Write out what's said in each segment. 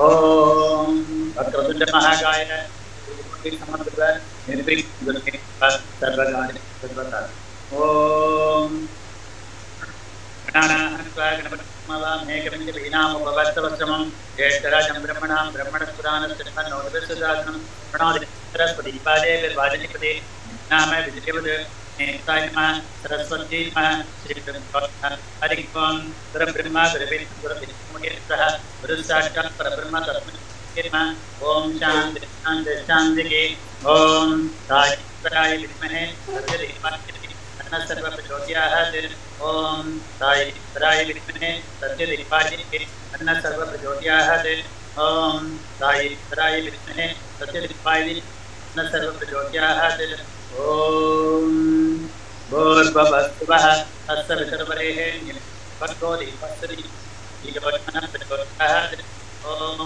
ओम वक्रतुंड महाकाय समर्पित निर्विघ्न सर्वकार्य सर्वदा ओम गणानाहन्त्वागणपतिमवामेकमिन्दवीनामुपवस्तवश्रमं ज्येष्ठराजं ब्रह्मणां ब्रह्मणस्पुराणस्थितमन्नोदभिस्सुजातनं प्रणोदिनस्पतिपादे नाम विजयवद् नेताय नमः सरस्वती नमः श्रीब्रह्मणः हरिः ओं गुरुब्रह्मा गुरुविष्णुः गुरुदेवो गुरुसाक्षात् परब्रह्म तस्मै नमः ओम शांति शांति शांति ओम साईश्वराय विद्महे तस्य धीमहि सर्वप्रचोदयात् ओम साईश्वराय विद्महे तस्य धीमहि सर्वप्रचोदयात् ओम साईश्वराय विद्महे तस्य धीमहि सर्वप्रचोदयात् ओम भूर्भुवस्सुवः तस्य वितर्वरेण्यं भर्गो देवस्य धीमहि प्रचोदयात् ओम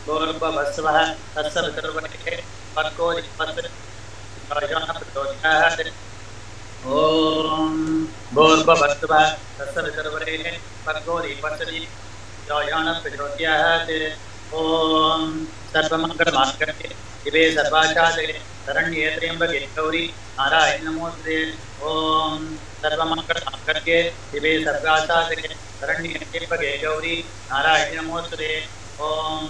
भूर्भुवस्सुवः तस्य वितर्वरेण्यं भर्गो देवस्य धीमहि प्रचोदयात् ओम भूर्भुवस्सुवः तस्य वितर्वरेण्यं भर्गो देवस्य धीमहि प्रचोदयात् ओम सर्वमंगलमांगल्ये शिवे सर्वासाधके शरण्ये त्र्यंबके गौरी नारायणी नमोस्तुते ओम सर्वमंगलमांगल्ये शिवे सर्वासाधके शरण्ये त्र्यंबके गौरी नारायणी नमोस्तुते ओम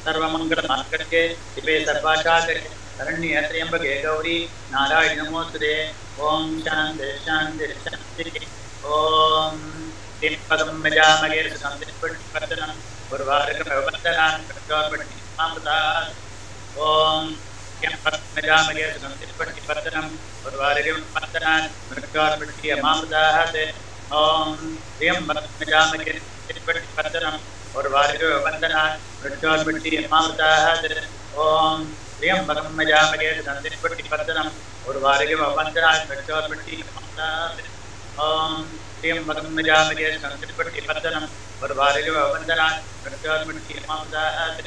सर्वमंगलमांगल्ये शिवे सर्वासाधके शरण्ये त्र्यंबके गौरी नारायणी नमोस्तुते ओम शांति शांति शांति ओम किं पदं मजामगे शांतिपट्टिपत्तनं उर्वारुकमवन्दनान् प्रचोदपट्टिमामृतात् ओम किं पदं मजामगे शांतिपट्टिपत्तनं उर्वारुकमवन्दनान् प्रचोदपट्टिमामृतात् ओम किं पदं मजामगे शांतिपट्टिपत्तनं उर्वारुकमवन्दनान् प्रचोदपट्टिमामृतात् ओम किं पदं मजामगे शांतिपट्टिपत्तनं उर्वारुकमवन्दनान् प्रचोदपट्टिमामृतात् ओम किं पदं मजामगे शांतिपट्टिपत्तनं उर्वारुकमवन्दनान् प्रचोदपट्टिमामृतात्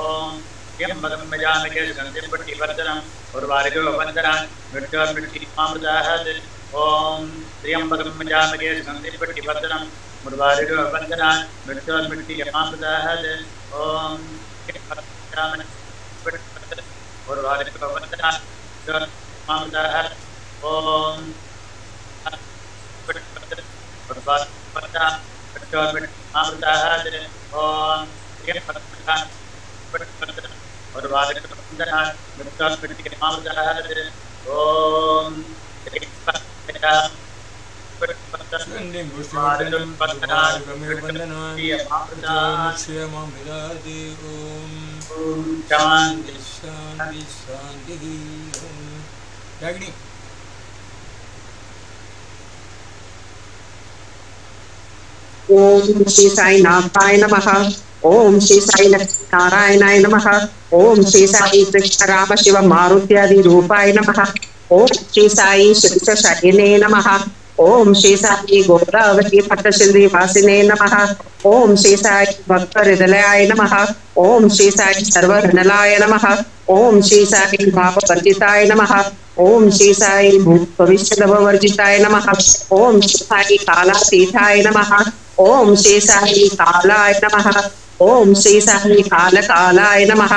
ओम किं पदं मजामगे शांतिपट्टिपत्तनं उर्वारुकमवन्दनान् प्रचोदपट्टिमामृतात् ओम किं पदं मजामगे शांतिपट्टिपत्तनं उर्वारुकमवन्दनान् प्रचोदपट्टिमामृतात् ओम किं पदं मजामगे शांतिपट्टिपत्तनं उर्वारुकमवन्दनान् प्रचोदपट्टिमामृतात् ओम ओम किं पदं मजामगे उर्वारुकमवन्दनान् प्रचोदपट्टिमामृतात् ओम शांति शांति शांति ओम श्री साई नाथाय नमः। ओम श्री साई लक्ष्मी नारायणाय नमः। ओम श्री साई कृष्ण राम शिव मारुत्यादि रूपाय नमः। ओम श्री साई श्रीशैले नमः। ओम श्री साई गोदावरी पट्टशिल्दी वासिने नमः। ओम श्री साई भक्त हृदयाय नमः। ओम श्री साई सर्वधनलाय नमः। ओम श्री साई भाववर्जिताय नमः। ओम श्री साई भविष्यवर्जिताय नमः। ओम श्री साई कालातीताय नमः। ओम श्री साई कालाय नमः। ओम श्री साई कालकालाय नमः।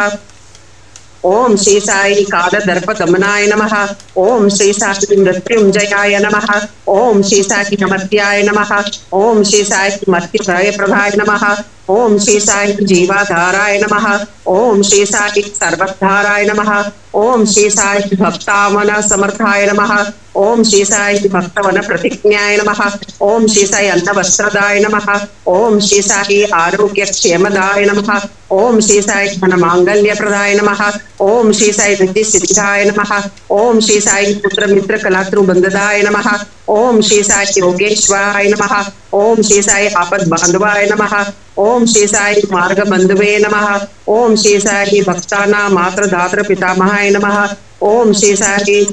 ओम श्री साई कालदर्पगमनाय नमः। ओम श्री साई मृत्युंजयाय नमः। ओम श्री साई नमत्याय नमः। ओम श्री साई मर्त्यप्रभाय नमः। ओम श्री साई जीवाधाराय नमः। ओम श्री साई सर्वधाराय नमः। ओम श्री साई भक्तावन समर्थाय नमः। ओम श्री साई भक्तवन प्रतिज्ञाय नमः। ओम श्री साई अन्नवस्त्रदाय नमः। ओम श्री साई आरोग्य क्षेमदाय नमः। ओम श्री साई धन मांगल्य प्रदाय नमः। ओम श्री साई रिद्धि सिद्धाय नमः। ओम श्री साई पुत्र मित्र कलातृ बंधदाय नमः। ओम श्री साई योगेश्वराय नमः। ओम श्री साई आपद बांधवाय नमः। ओम श्री साई मार्ग बंधुवे नमः। ओम श्री साई भक्तानां मातृदातृ पितामहाय नमः। ओम श्री साई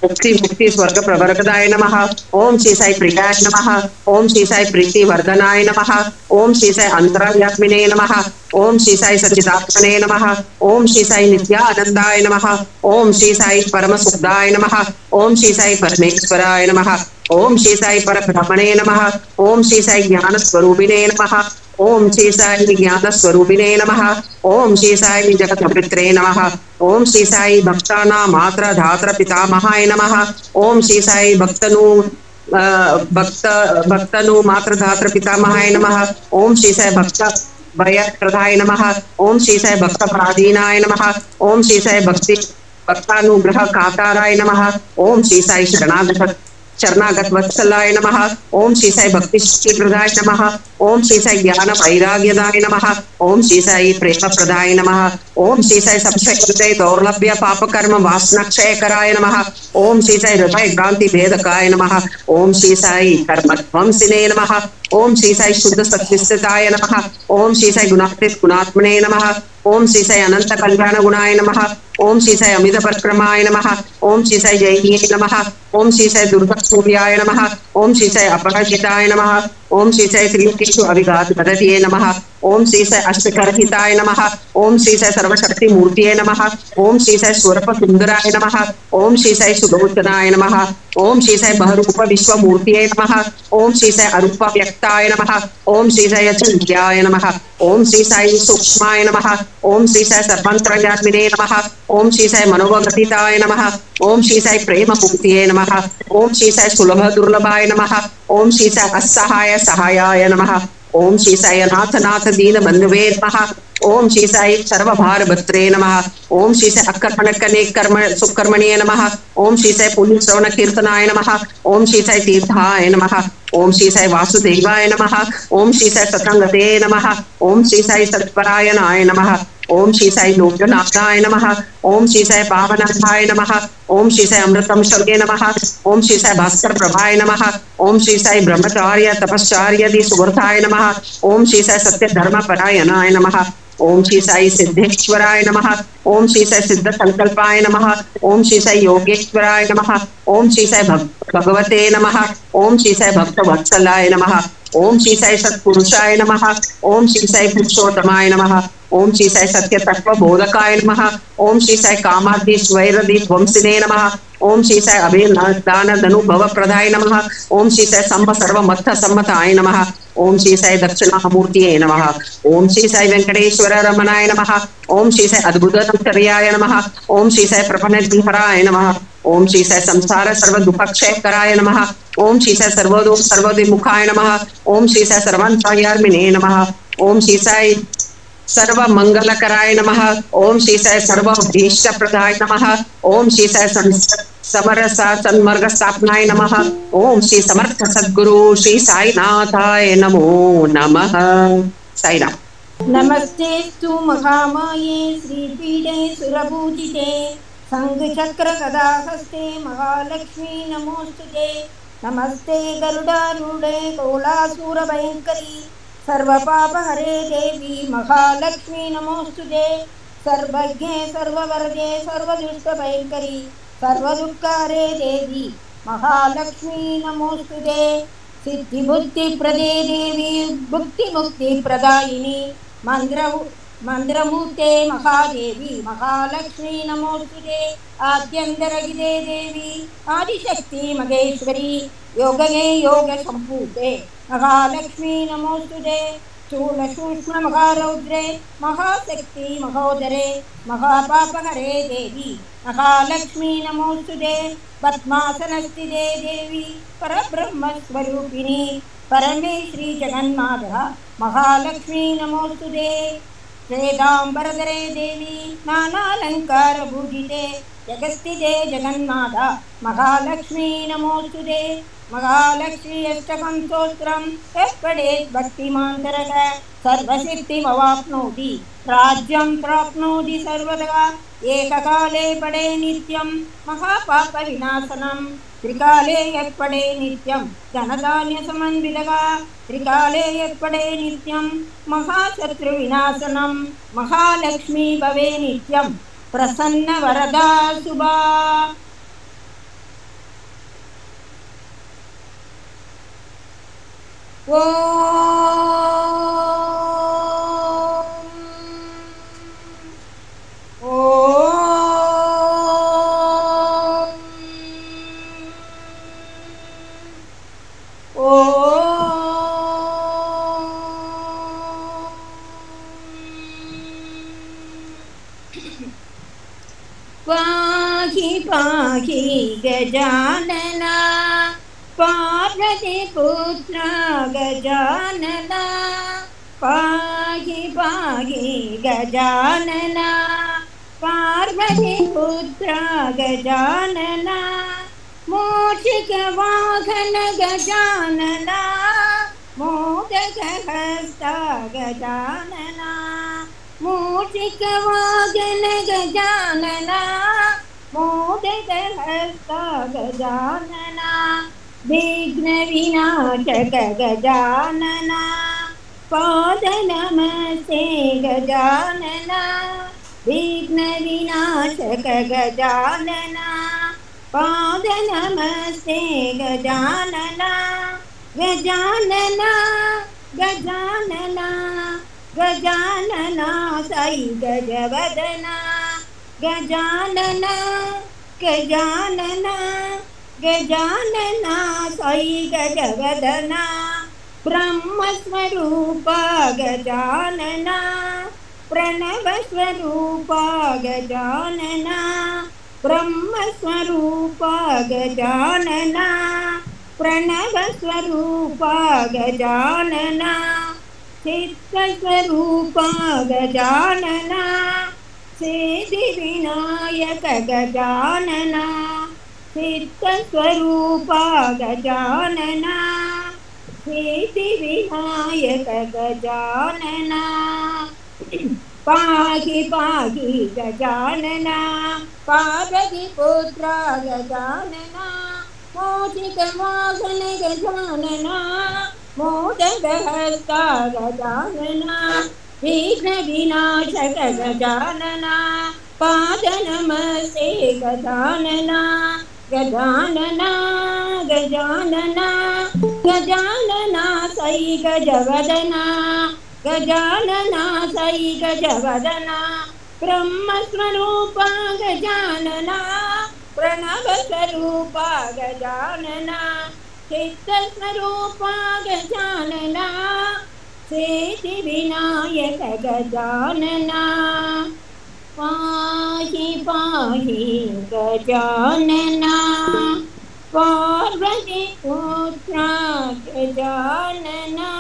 मुक्ति मुक्ति स्वर्ग प्रवर्गदाय नमः। ओम श्री साई प्रियाय नमः। ओम श्री साई प्रीति वर्धनाय नमः। ओम श्री साई अंतरात्मने नमः। ओम श्री साई सच्चिदात्मने नमः। ओम श्री साई नित्यानंदाय नमः। ओम श्री साई परम सुखदाय नमः। ओम श्री साई परमेश्वराय नमः। ओम श्री साई परब्रह्मणे नमः। ओम श्री साई ज्ञान स्वरूपिणे नमः। ओम श्री साई ज्ञान स्वरूपिणे नमः। ओम श्री साई जगत्पित्रे नमः। ओम श्री साई भक्तानां मात्र धात्र पितामहाय नमः। ओम श्री साई भक्तनु मात्र धात्र पितामहाय नमः। ओम श्री साई भक्त भयप्रदाय नमः। ओम श्री साई भक्त पराधीनाय नमः। ओम श्री साई भक्तानुग्रह काताराय नमः। ओम श्री साई शरणागत वत्सलाय नमः। ओम श्री साई भक्ति प्रदाय नमः। ओम श्री साई ज्ञान वैराग्यदाय नमः। ओम श्री साई प्रेम प्रदाय नमः। ओम श्री साई संशय दौर्लभ्य पाप कर्म वासना क्षयकराय नमः। ओम श्री साई हृदय भ्रांति भेदकाय नमः। ओम श्री साई कर्म ध्वंसिने नमः। ओम श्री साई शुद्ध सत्विस्ताय नमः। ओम श्री साई गुणातीत गुणात्मने नमः। ओम श्री साई अनंत कल्याण गुणाय नमः। ओम श्री साई अमित परक्रमाय नमः। ओम श्री साई जयिये नमः। ओम श्री साई दुर्गा सूर्याय नमः। ओम श्री साई अपराजिताय नमः। ओम श्री साई त्रिलोकेषु अविघात पदतिये नमः। ओम श्री साई अष्टकरहिताय नमः। ओम श्री साई सर्वशक्ति मूर्तिये नमः। ओम श्री साई स्वरूप सुंदराय नमः। ओम श्री साई सुलोचनाय नमः। ओम श्री साई बहुरूप विश्व मूर्तिये नमः। ओम श्री साई अरूप व्यक्ताय नमः। ओम श्री साई अचिन्त्याय नमः। ओम श्री साई सूक्ष्माय नमः। ओम श्री साई सर्वान्तर्यामिने नमः। ओम श्री साई मनोगतिताय नमः। ओम श्री साई प्रेम मुक्तिये नमः। ओम श्री साई सुलभ दुर्लभाय नमः। ओम श्री साई असहाय सहायाय नमः। ओम श्री साई अनाथ नाथ दीन बंधुवे नमः। ओम श्री साई सर्वभार भत्रे नमः। ओम श्री साई अकर्मणकने कर्म सुकर्मणीय नमः। ओम श्री साई पुण्य श्रवण कीर्तनाय नमः। ओम श्री साई तीर्थाय नमः। ओम श्री साई वासुदेवाय नमः। ओम श्री साई सतंगते नमः। ओम श्री साई सत्परायणाय नमः। ओम श्री साई लोकनाथाय नमः। ओम श्री साई पावनाथाय नमः। ओम श्री साई अमृतम शव्ये नमः। ओम श्री साई भास्कर प्रभाय नमः। ओम श्री साई ब्रह्मचार्य तपश्चार्य सुवर्धाय नमः। ओम श्री साई सत्य धर्म परायणाय नमः। ओम श्री साई सिद्धेश्वराय नमः। ओम श्री साई सिद्ध संकल्पाय नमः। ओम श्री साई योगेश्वराय नमः। ओम श्री साई भगवते नमः। ओम श्री साई भक्त वत्सलाय नमः। ओम श्री साई सत्पुरुषाय नमः। ओम श्री साई पुरुषोत्तमाय नमः। ओम श्री साई सत्य तत्व बोधकाय नमः। ओम श्री साई कामादि स्वैरदि ध्वंसिने नमः। ओम श्री साई अभिदान धनुभव प्रदाय नमः। ओम श्री साई संभ सर्व मत्थ सम्मताय नमः। ओम श्री साई दक्षिणामूर्तिये नमः। ओम श्री साई वेंकटेश्वर रमणाय नमः। ओम श्री साई अद्भुतचर्याय नमः। ओम श्री साई प्रपन्नहराय नमः। ओम श्री साई संसार सर्व दुःखक्षयकराय नमः। ओम श्री साई सर्वोदिमुखाय नमः। ओम श्री साई सर्वान्तर्यामिने नमः। ओम श्री साई सर्व मंगलकराय नमः। ओम श्री साई सर्वभीष्ट प्रदाय नमः। ओम श्री साई समरसा सन्मर्ग स्थापनाय नमः। ओम श्री समर्थ सद्गुरु श्री साईनाथाय नमो नमः। साईनाथ। नमस्तेस्तु महामाये श्रीपीठे सुरपूजिते शङ्खचक्रगदाहस्ते महालक्ष्मी नमोस्तुते। नमस्ते गरुडारूढे कोलासुरभयङ्करी सर्वपापहरे देवी महालक्ष्मी नमोस्तुते। सर्वज्ञे सर्ववरदे सर्वदुष्टभयङ्करी सर्वदुःखहरे देवी महालक्ष्मी नमोस्तुते। सिद्धिबुद्धिप्रदे देवी भुक्तिमुक्तिप्रदायिनी मंद्रमूर्ते महादेवी महालक्ष्मी नमोस्तुते। आद्यन्तरहिते देवी आदिशक्ति महेश्वरी योगगे योग संपूते महालक्ष्मी नमोस्तुते। स्थूल सूक्ष्म महारौद्रे महाशक्ति महोदरे महापापहरे देवी महालक्ष्मी नमोस्तुते। पद्मासनस्थिते देवी परब्रह्म स्वरूपिणी परमेश्वरी जगन्माता महालक्ष्मी नमोस्तुते। श्वेतांबरधरे देवी नानालंकार भूषिते जगस्थिते जगन्माता महालक्ष्मी नमोस्तुते। महालक्ष्मी अष्टकं स्तोत्रं यः पठेत् भक्तिमान्तरः सर्वसिद्धिमवाप्नोति राज्यं प्राप्नोति सर्वदा। एककाले पठे नित्यं महापापविनाशनं त्रिकाले यः पठे नित्यं धनधान्यसमन्वितः। त्रिकाले यः पठे नित्यं महाशत्रुविनाशनं महालक्ष्मी भवे नित्यं प्रसन्नवरदा शुभा। पाहि पाहि गजानना पार्वतीपुत्र गजानना पाहि पाहि गजानना पार्वतीपुत्र गजानना मूषिकवाहन गजानना मोदकहस्ता गजानना मूषिकवाहन गजानना मोदकहस्ता गजानना विघ्नविनाशक गजानना पादनमस्ते गजानना विघ्नविनाशक गजानना पादनमस्ते गजानना गजानना गजानना गजानना साई गजवदना गजानना गजानना गजानना साई गजवदना ब्रह्मस्वरूप गजानना प्रणवस्वरूप गजानना ब्रह्मस्वरूप गजानना प्रणवस्वरूप गजानना चित्तस्वरूप गजानना सिद्धिविनायक गजानना चित्तस्वरूप गजानना सिद्धिविनायक गजानना पाहि पाहि गजानना पार्वतीपुत्र गजानना मोषिकवाहन गजानना मोदकहस्ता गजानना विघ्नविनाशक गजानना पादनमस्ते गजानना गजानना गजानना गजानना साई गजवदना गजानना साई गजवदना ब्रह्मस्वरूप गजानना प्रणवस्वरूप गजानना चित्तस्वरूप गजानना सिद्धिविनायक गजानना पाहि पाहि गजानना पार्वतीपुत्र गजानना।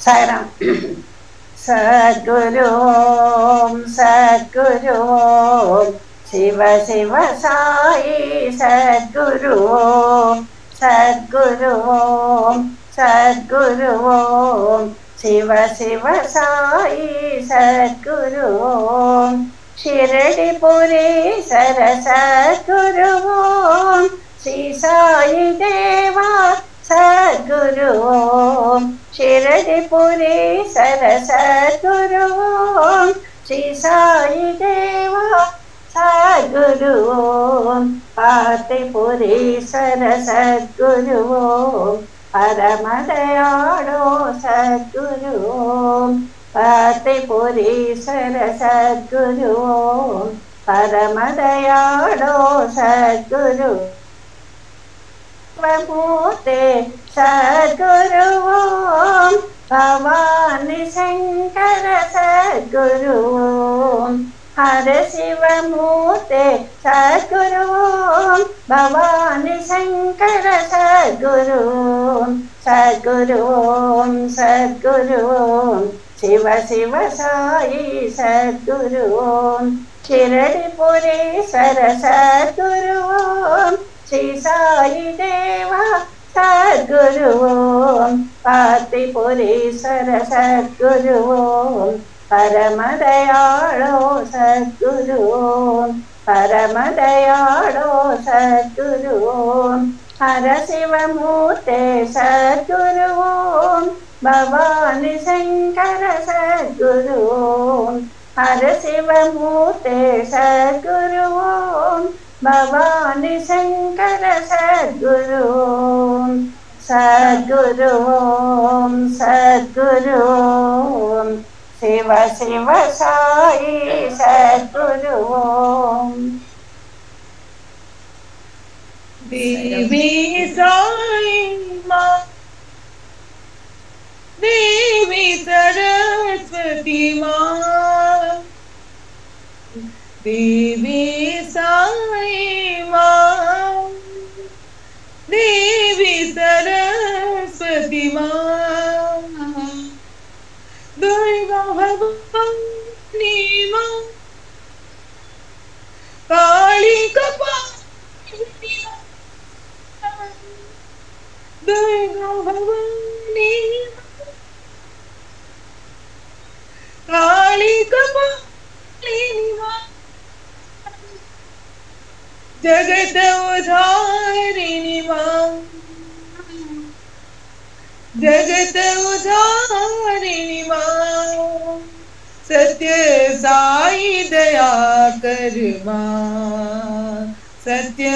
साईराम। सद्गुरु सद्गुरु शिव शिव साई सद्गुरु सद्गुरु सद्गुरु शिव शिव साई सद्गुरु शिरडिपुरी सर सद्गुरु श्री साई देवा सद्गुरु शिरडिपुरी सर सद्गुरु श्री साई देवा सद्गुरु पातिपुरी सर सद्गुरु परम दयाळु सद्गुरु पातिपुरी सर सद्गुरु परम दयाळु सद्गुरु मूर्ते सद्गुरु भवानी शंकर सद्गुरु हर शिव मूर्ते सद्गुरु भवानी शंकर सद्गुरु सद्गुरु सद्गुरु शिव शिव साई सद्गुरु शिरडिपुरी सर सद्गुरु श्री साई देवा सद्गुरु पातिपुरी सर सद्गुरु परम दयाळु सद्गुरु परम दयाळु सद्गुरु हर शिव मूर्ते सद्गुरु भवानी शंकर सद्गुरु हर शिव मूर्ते सद्गुरु भवानी शंकर सद्गुरु सद्गुरु सद्गुरु शिव शिव साई सद्गुरु देवी साई माँ देवी सरस्वती सरस्वती माँ, देवी साई माँ, देवी सरस्वती माँ, दुर्गा भवानी माँ, काली कपालिनी माँ, दुर्गा भवानी काली कपालिनी माँ, जगत उद्धारिणी माँ, जगत उद्धारिणी माँ, सत्य साई दया कर माँ, सत्य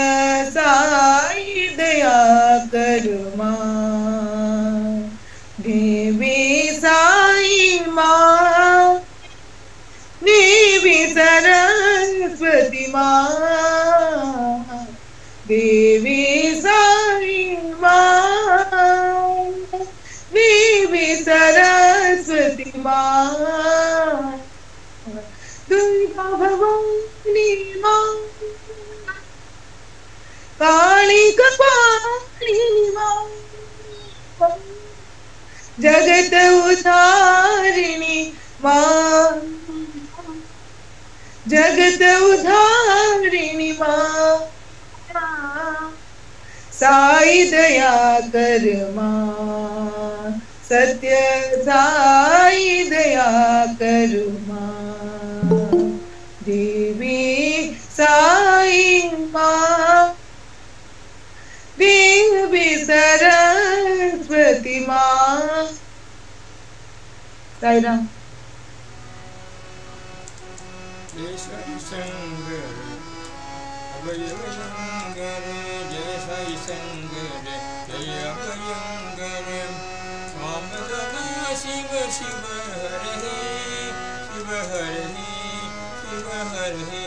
साई दया कर माँ, देवी साई माँ, देवी सरस्वती माँ, देवी साई माँ, देवी सरस्वती माँ, दुर्गा भवानी माँ, काली कपालिनी माँ, जगत उद्धारिणी माँ, जगत उद्धारिणी माँ, साई दया कर माँ, सत्य साई दया कर माँ, देवी साई माँ, देवी सरस्वती माँ। साई राम। जय साई शंकर अभयंकर, जय साई शंकर जय अभयंकर, स्वाम सदा शिव शिव हरे, शिव हरे शिव हरे,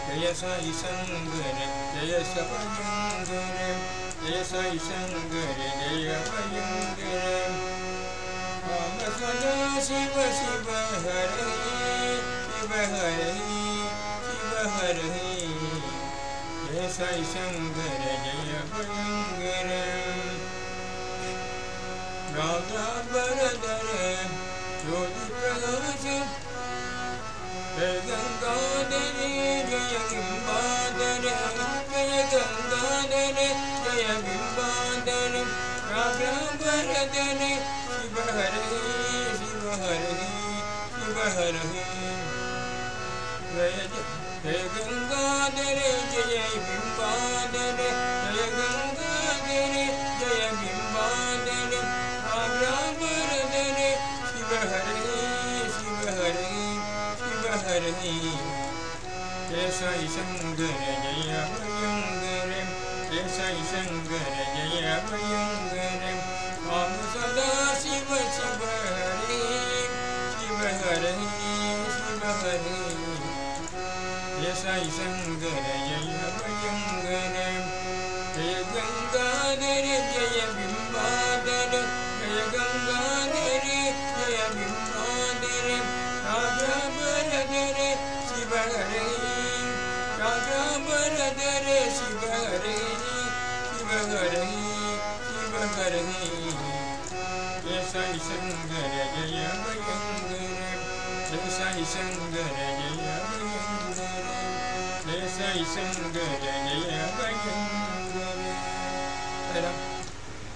जय साई शंकर जय अभयंकर, जय साई शंकर जय अभयंकर, स्वाम सदा शिव शिव हरे, शिव हरे शिव हरे, जय साई शंकर जय अभयंकर, राधा बरदर ज्योति प्रकाश, जय गंगाधर जय बिंबाधर, जय गंगाधर जय बिंबाधर, राधा बरदर शिव हरे शिव हरे शिव हरे, जय गंगाधर जय बिंबाधर, जय गंगाधर जय बिंबाधर, राधा बरदर शिव हरे शिव हरे शिव हरे, जय साई शंकर जय अभयंकर, जय साई शंकर जय अभयंकर, स्वाम सदा शिव शिव हरे, शिव हरे शिव हरे, जय साई शंकर जय अभयंकर, जय गंगाधर जय बिंबाधर, जय गंगाधर जय बिंबाधर, राधा बरदर शिव हरे, राधा बरदर शिव हरे शिव हरे शिव हरे, जय साई शंकर जय अभयंकर, जय साई शंकर जय अभयंकर, जय साई शंकर जय अभयंकर।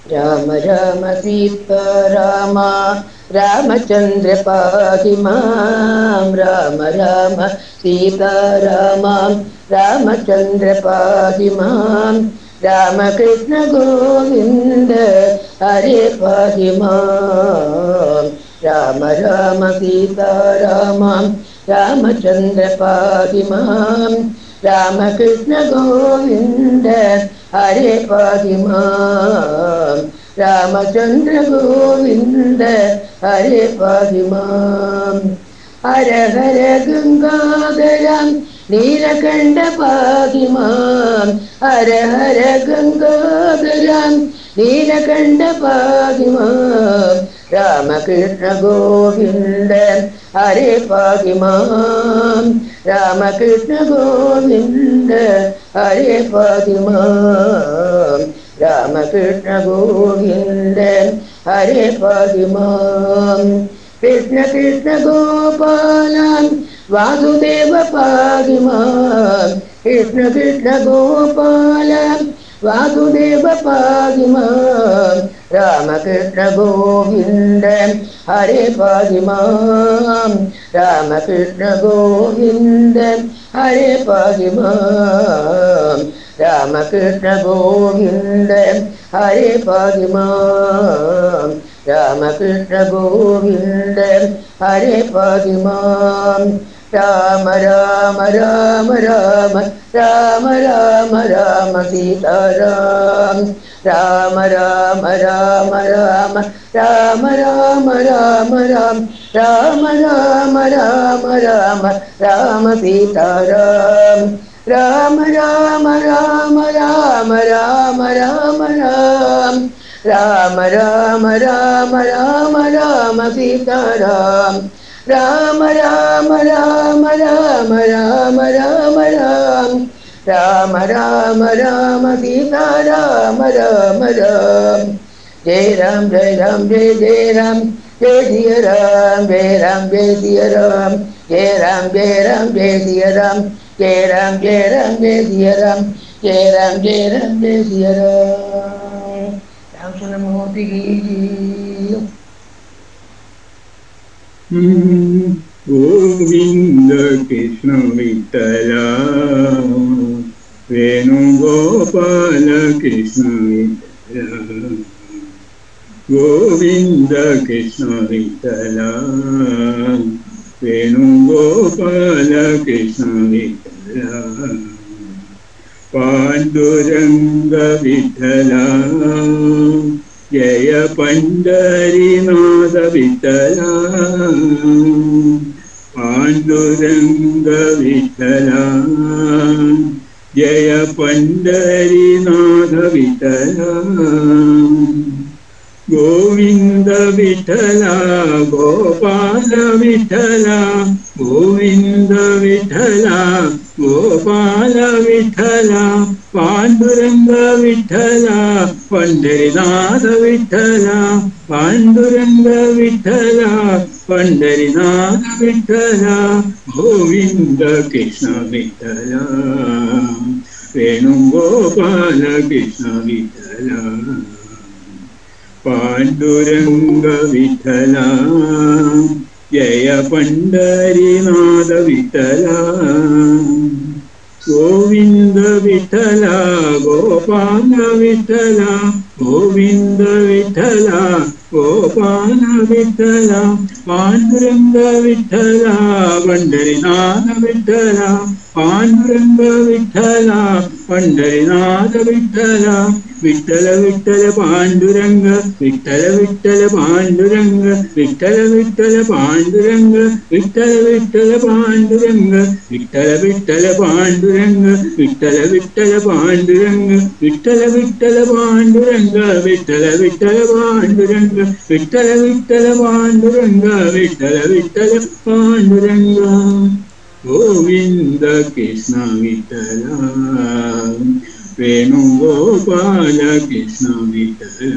राम राम सीता रामा, रामचंद्र पाहि मां, राम राम सीता रामा, रामचंद्र पाहि मां, राम कृष्ण गोविंद हरे पाहि मां, राम राम सीता रामा, रामचंद्र पाहि मां, राम कृष्ण गोविंद हरे पाहि मां, रामचंद्र गोविंद हरे पाहि मां, हर हर गंगाधर नीलकंठ पाहि मां, हर हर गंगाधर नीलकंठ पाहि मां, राम രാമകൃഷ്ണ ഗോവിന്ദ ഹരേ പാഹി മാം രാമകൃഷ്ണ ഗോവിന്ദ ഹരേ പാഹി മാം രാമകൃഷ്ണ ഗോവിന്ദ ഹരേ പാഹി മാം കൃഷ്ണ കൃഷ്ണ ഗോപാല വാസുദേവ പാഹി മാം കൃഷ്ണ കൃഷ്ണ ഗോപാല വാസുദേവ പാഹി മാം രാമകൃഷ്ണ ഗോവിന്ദ ഹരേ പാഹി മാം രാമകൃഷ്ണ ഗോവിന്ദ ഹരേ പാഹി മാം രാമകൃഷ്ണ ഗോവിന്ദ ഹരേ പാഹി മാം രാമകൃഷ്ണ ഗോവിന്ദ ഹരേ പാഹി മാം രാമ രാമ രാമ രാമ രാമ രാമ രാമ സീതാരാം രാമ രാമ രാമ രാമ രാമ രാമ രാമ രാം രാമ രാമ രാമ രാമ രാമ സീതാരാം രാമ രാമ രാമ രാമ രാമ രാമ രാം രാമ രാമ രാമ രാമ രാമ സീതാരാം രാമ രാമ രാമ രാമ രാമ രാമ രാം രാമ രാമ രാമ സീതാരാമ രാമ രാം ജയ രാം ജയ രാം ജയ ജയ രാം ജയ സിയ രാം ജയ രാം ജയ സിയ രാം ജയ രാം ജയ രാം ജയ സിയ രാം ജയ രാം ജയ രാം ജയ സിയ രാം ജയ രാം ജയ രാം ജയ സിയ രാം രാമചന്ദ്രമൂർത്തി കീ ജയ. ഗോവിന്ദ കൃഷ്ണ വിഠല വേണുഗോപാല കൃഷ്ണ വിഠല ഗോവിന്ദ കൃഷ്ണ വിഠല വേണുഗോപാല കൃഷ്ണ വിഠല പാണ്ഡുരംഗ വിഠല ജയ പണ്ഡരിനാഥ വിഠല പാണ്ഡുരംഗ വിഠല ജയ പണ്ഡരിനാഥ വിഠല ഗോവിന്ദ വിഠല ഗോപാല വിഠല ഗോവിന്ദ വിഠല ഗോപാല വിഠല പാണ്ഡുരംഗ വിഠല പണ്ഡരിനാഥ വിഠല പാണ്ഡുരംഗ വിഠല പണ്ഡരിനാഥ വിഠല ഗോവിന്ദ കൃഷ്ണ വിഠല വേണുഗോപാല കൃഷ്ണ വിഠല പാണ്ഡുരംഗ വിഠല ജയ പണ്ഡരിനാഥ വിഠല ഗോവിന്ദ വിഠല ഗോപാല വിഠല ഗോവിന്ദ വിഠല ഗോപാല വിഠല പാണ്ഡുരംഗ വിഠല പണ്ഡരിനാഥ വിഠല പാണ്ഡുരംഗ വിഠല പണ്ഡരിനാഥ വിഠല വിഠല വിഠല പാണ്ഡുരംഗ വിഠല വിഠല പാണ്ഡുരംഗ വിഠല വിഠല പാണ്ഡുരംഗ വിഠല വിഠല പാണ്ഡുരംഗ വിഠല വിഠല പാണ്ഡുരംഗ വിഠല വിഠല പാണ്ഡുരംഗ വിഠല വിഠല പാണ്ഡുരംഗ വിഠല വിഠല പാണ്ഡുരംഗ വിഠല വിഠല പാണ്ഡുരംഗ വിഠല വിഠല പാണ്ഡുരംഗ ഗോവിന്ദ കൃഷ്ണ വിഠല വേണുഗോപാല കൃഷ്ണ വിഠല.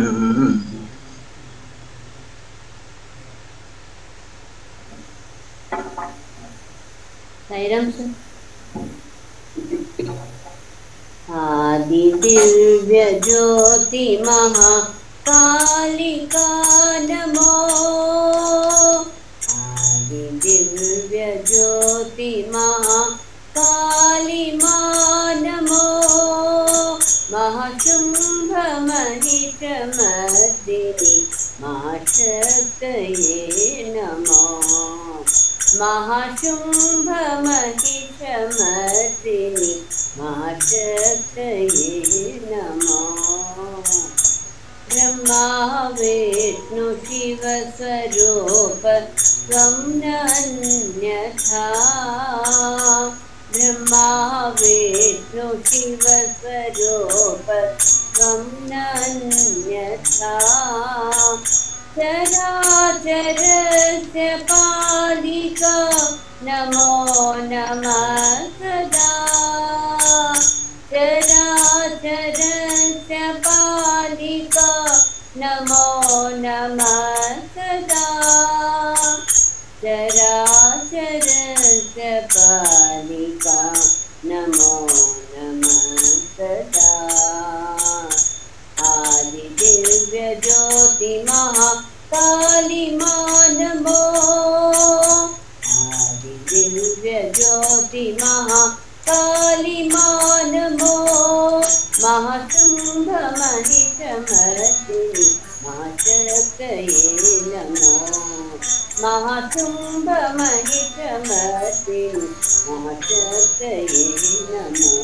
ആദി ദിവ്യ ജ്യോതി മഹാകാലികാ നമോ ആദി ദിവ്യ ജ്യോതി മഹാകാലിമാ നമോ മഹാശുംഭ മഹിഷമർദിനി മഹാശക്തയേ നമോ മഹാശുംഭ മഹിഷമർദിനി മഹാശക്തയേ നമോ ब्रह्मा विष्णु शिव स्वरूप त्वं नान्यथा ब्रह्मा विष्णु शिव स्वरूप त्वं नान्यथा चराचर चराचरस्य पालिका नमो नमः सदा चराचरस्य पालिका नमो नमः सदा चराचरस्य पालिका नमो नमः सदा आदिदिव्य ज्योति महाकालिमा नमो आदिदिव्य ज्योति महाकालिमा नमो महाशुंभ महिषमर्दिनि महाचक्रये नमो महाशुंभ महिषमर्दिनि महाचक्रये नमो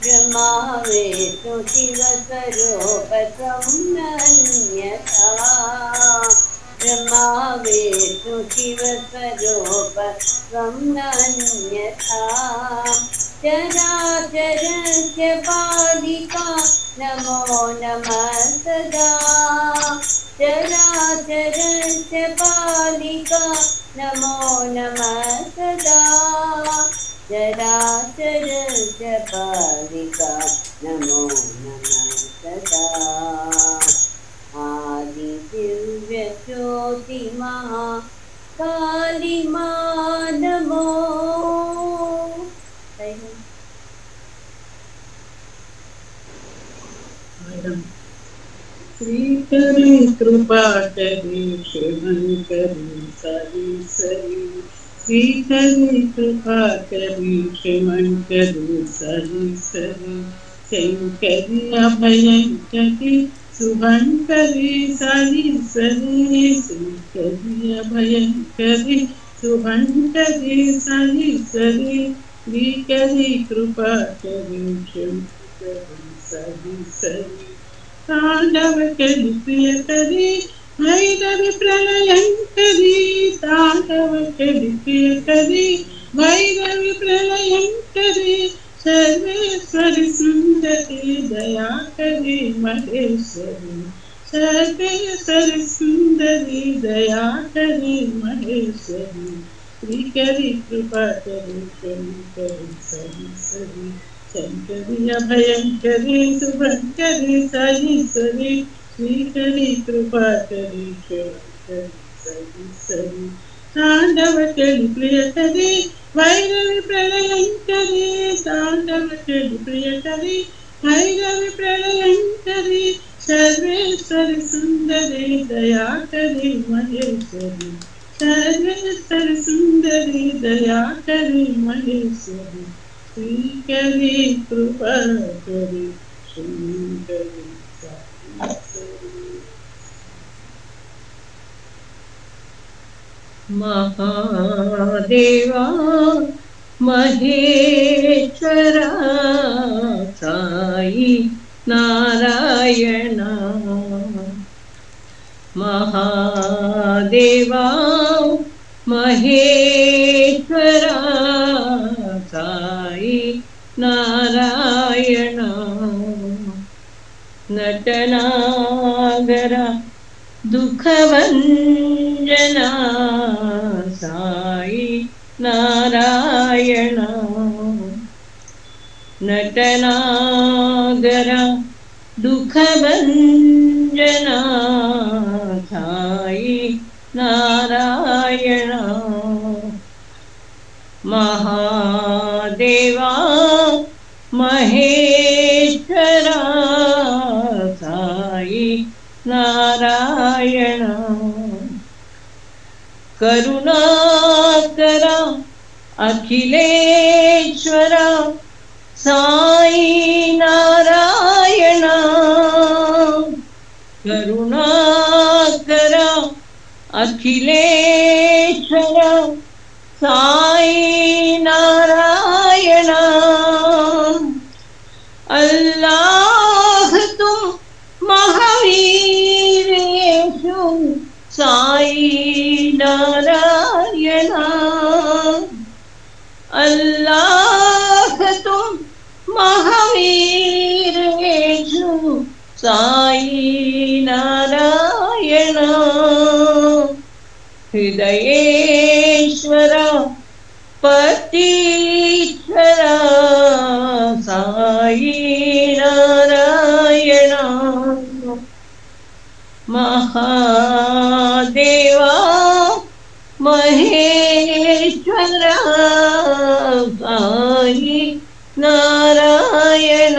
ब्रह्मा विष्णु शिव स्वरूप अन्यथा ब्रह्मा विष्णु शिव स्वरूप अन्यथा चराचरस्य पालिका नमो नमः सदा चराचरस्य पालिका नमो नमः सदा चराचरस्य पालिका नमो नमः सदा आदिदिव्य ज्योति महाकालिमा नमो श्रीकरी कृपा करी श्रीमंकरी सरी सरी श्रीकरी कृपा करी श्रीमंकरी सरी सरी शंकरी अभयंकरी शुभंकरी सरी सरी शंकरी अभयंकरी शुभंकरी सरी सरी श्रीकरी कृपा करी श्रीमंकरी सरी सरी तांडव करी प्रिय करी भैरवी प्रलयंकरी तांडव करी प्रिय करी भैरवी प्रलयंकरी सर्वेश्वरी सुंदरी दया करी महेश्वरी सर्वेश्वरी सुंदरी दया करी महेश्वरी श्रीकरी कृपा करी शंकरी सरी सरी शंकरी अभयंकरी शुभंकरी सरी सरी श्रीकरी कृपा करी शंकरी सरी सरी तांडव करी प्रिय करी भैरवी प्रलयंकरी तांडव करी प्रिय करी भैरवी प्रलयंकरी सर्वेश्वरी सुंदरी दया करी महेश्वरी सर्वेश्वरी सुंदरी दया करी महेश्वरी श्रीकरी कृपा करी शंकरी महादेवा महेश्वरा साई नारायण महादेवा महेश्वरा साई नारायण नटनागरा दुःखभञ्जना साई नारायण नटनागरा दुःखभञ्जना साई नारायण महादेवा महेश्वरा साई नारायण करुणाकरा अखिलेश्वरा साई नारायण करुणाकरा अखिलेश्वरा साई नारायण अल्लाह तुम महावीर यीशु साई नारायण अल्लाह तुम महावीर यीशु साई नारायण हृदयेश्वर पतीश्वर साई नारायण महादेवा महेश्वर साई नारायण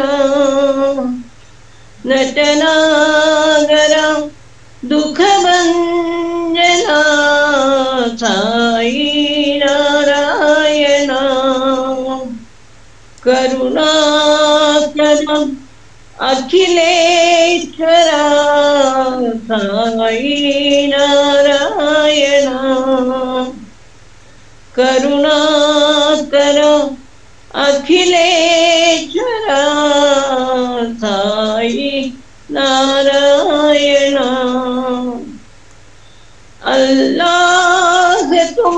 नटनागर दुःखभञ्जना साई नारायण करुणाकरम् अखिलेश्वर साई नारायण करुणाकर अखिलेश्वर साई नारायण अल्लाह तुम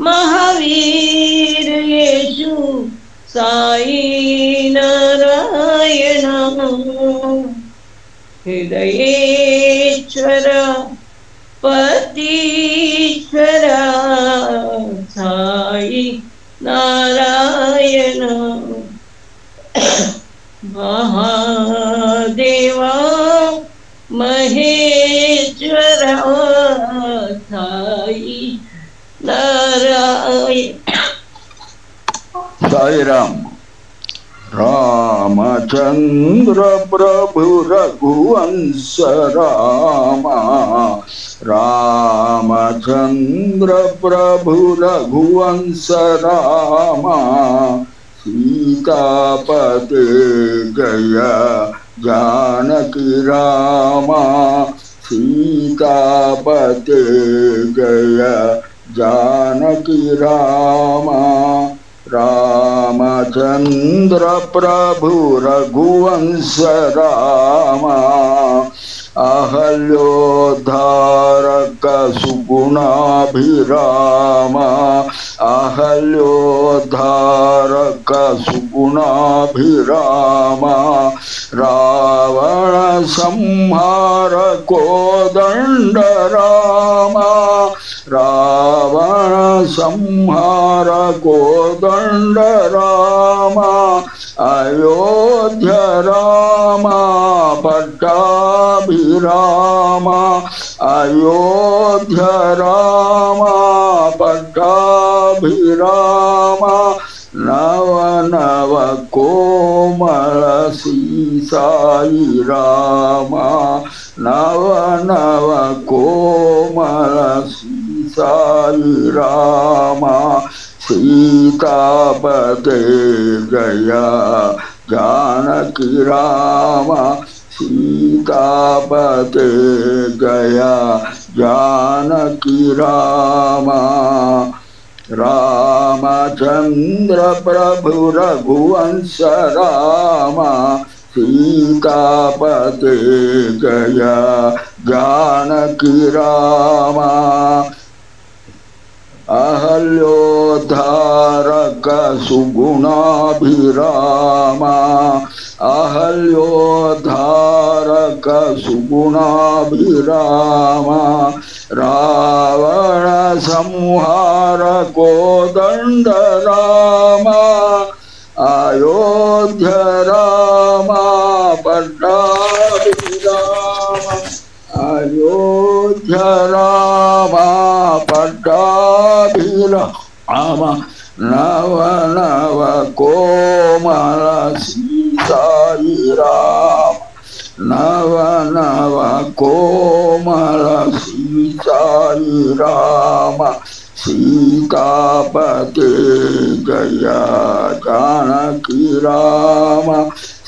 महावीर येशु साई नारायण हृदयेश्वर पतीश्वर साई नारायण महादेवा महेश्वर साई नारायण साई राम रामचंद्र प्रभु रघुवंश रामा रामचंद्र प्रभु रघुवंश रामा सीतापते जय जानकी रामा सीतापते जय जानकी रामा रामचंद्र प्रभु रघुवंश रामा अहल्योद्धारक सुगुणाभिरामा अहल्योद्धारक सुगुणाभिरामा रावण संहार कोदंड रामा रावण संहार कोदंड रामा अयोध्य रामा पट्टाभिरामा अयोध्य रामा पट्टाभिरामा नव नव कोमल सीसाई रामा नव नव कोमल सीसाई रामा सीतापते जया जानकी रामा सीतापते जया जानकी रामा रामचंद्र प्रभु रघुवंश रामा सीतापते जया जानकी रामा अहल्योद्धारक सुगुणाभिरामा अहल्योद्धारक सुगुणाभिरामा रावण संहार कोदंड रामा अयोध्य रामा पट्टाभिरामा अयोध्य रामा पट्टाभिरामा नव नव कोमल सीसाई राम नव नव कोमल सीसाई राम सीतापते जया जानकी राम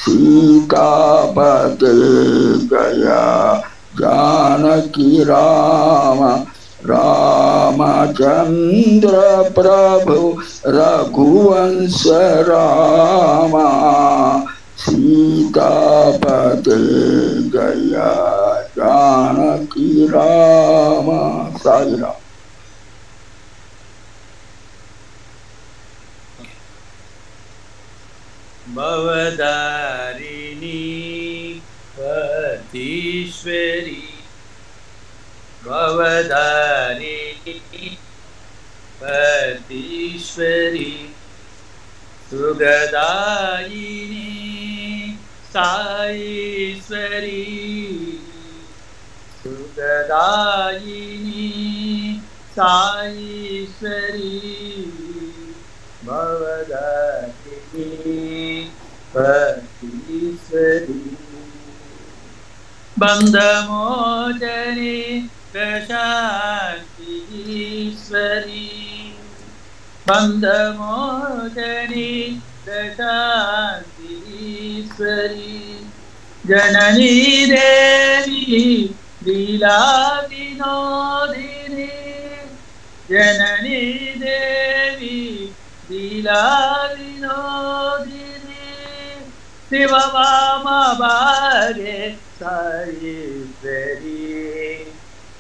सीतापते जया जानकी राम रामचंद्र प्रभु रघुवंश रामा सीतापते जया जानकी रामा साई राम। भवदारिणी पतीश्वरी भवदारिणी पतीश्वरी सुगदायिनी साईश्वरी सुगदायिनी साईश्वरी भवदायिनी पतीश्वरी बन्धमोचनी प्रशान्तीश्वरी बन्धमोचनी प्रशान्तीश्वरी जननी देवी लीला विनोदिनी जननी देवी लीला विनोदिनी शिववामा भागे साईश्वरी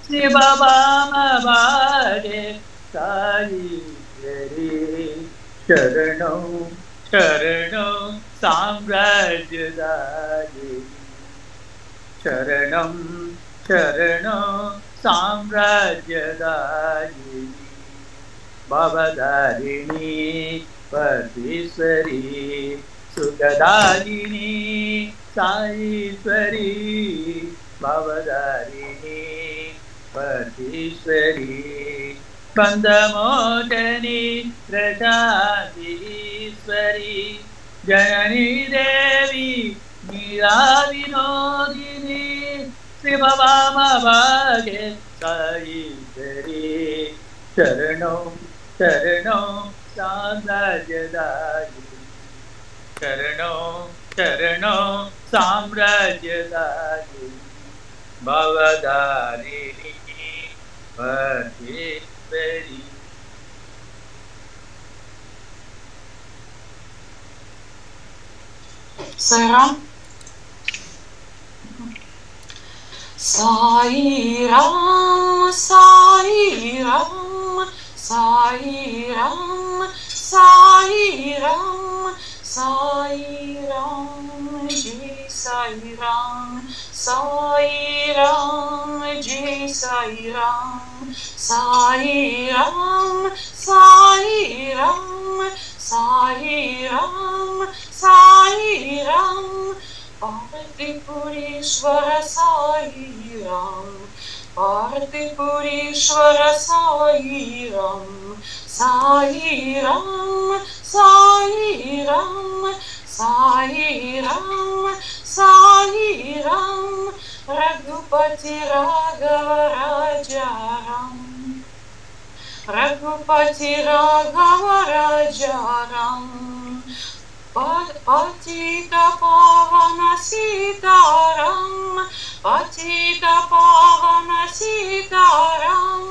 शिववामा भागे साईश्वरी शरणौ शरणौ साम्राज्यदायिनी शरणं शरणं साम्राज्यदायिनी भवदारिणी पतीश्वरी सुगदायिनी साईश्वरी भवदारिणी पतीश्वरी बन्धमोचनी प्रशान्तीश्वरी जननी देवी लीला विनोदिनी शिववामा भागे Saishwari शरणौ शरणौ साम्राज्यदायिनी शरणौ शरणौ साम्राज्यदायिनी भवदारिणी पतीश्वरी Saram Sai Ram Sai Ram Sai Ram Sai Ram Sai Ram Ji Sai Ram Sai Ram Ji Sai Ram Sai Ram Sai Ram Sai Ram Sai Ram Partipurishvara Sai Ram Partipurishvara Sai Ram Sai Ram Sai Ram Sai Ram Sai Ram Raghupati Raghava Raja Ram Raghupati Raghava Raja Ram Patita Pavana Sitaram Patita Pavana Sitaram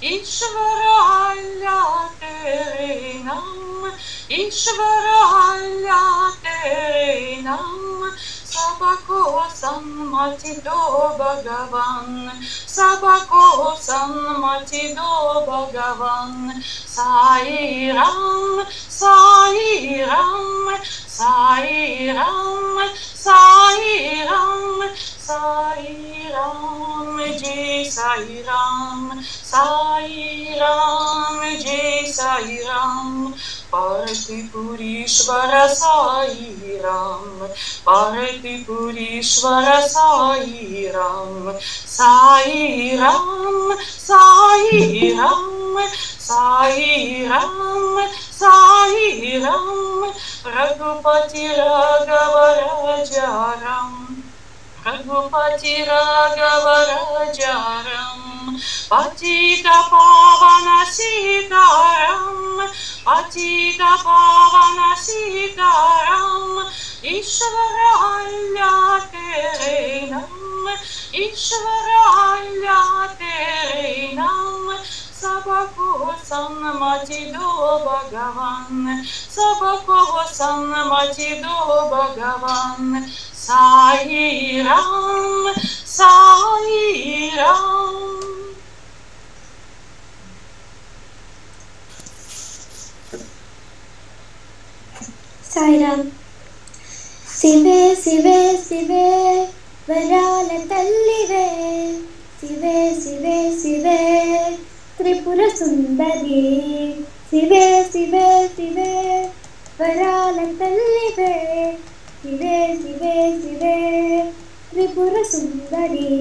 Ishvaralya Terenam Ishvaralya Terenam Sabako Sanmatido Bhagavan Sabako Sanmatido Bhagavan Sai Ram Sai Ram Sai Ram Sai Ram Sai Ram Jai Sai Ram Sai Ram Jai Sai Ram Partipurishvara Sai Ram Partipurishvara Sai Ram Sai Ram Sai Ram Sai Ram Sai Ram Raghupati Raghava Raja Ram Raghupati Raghava Raja Ram Patita Pavana Sitaram Patita Pavana Sitaram Ishvaralya Terenam Ishvaralya Terenam Sabako Sanmatido Bhagavan Sabako Sanmatido Bhagavan Sai Ram Sai Ram Sai Ram Sive Sive Sive Varala Tallive Sive Sive Sive Tripurasundari शिवे शिवे शिवे वरालतल्लिवे शिवे शिवे शिवे त्रिपुरसुन्दरी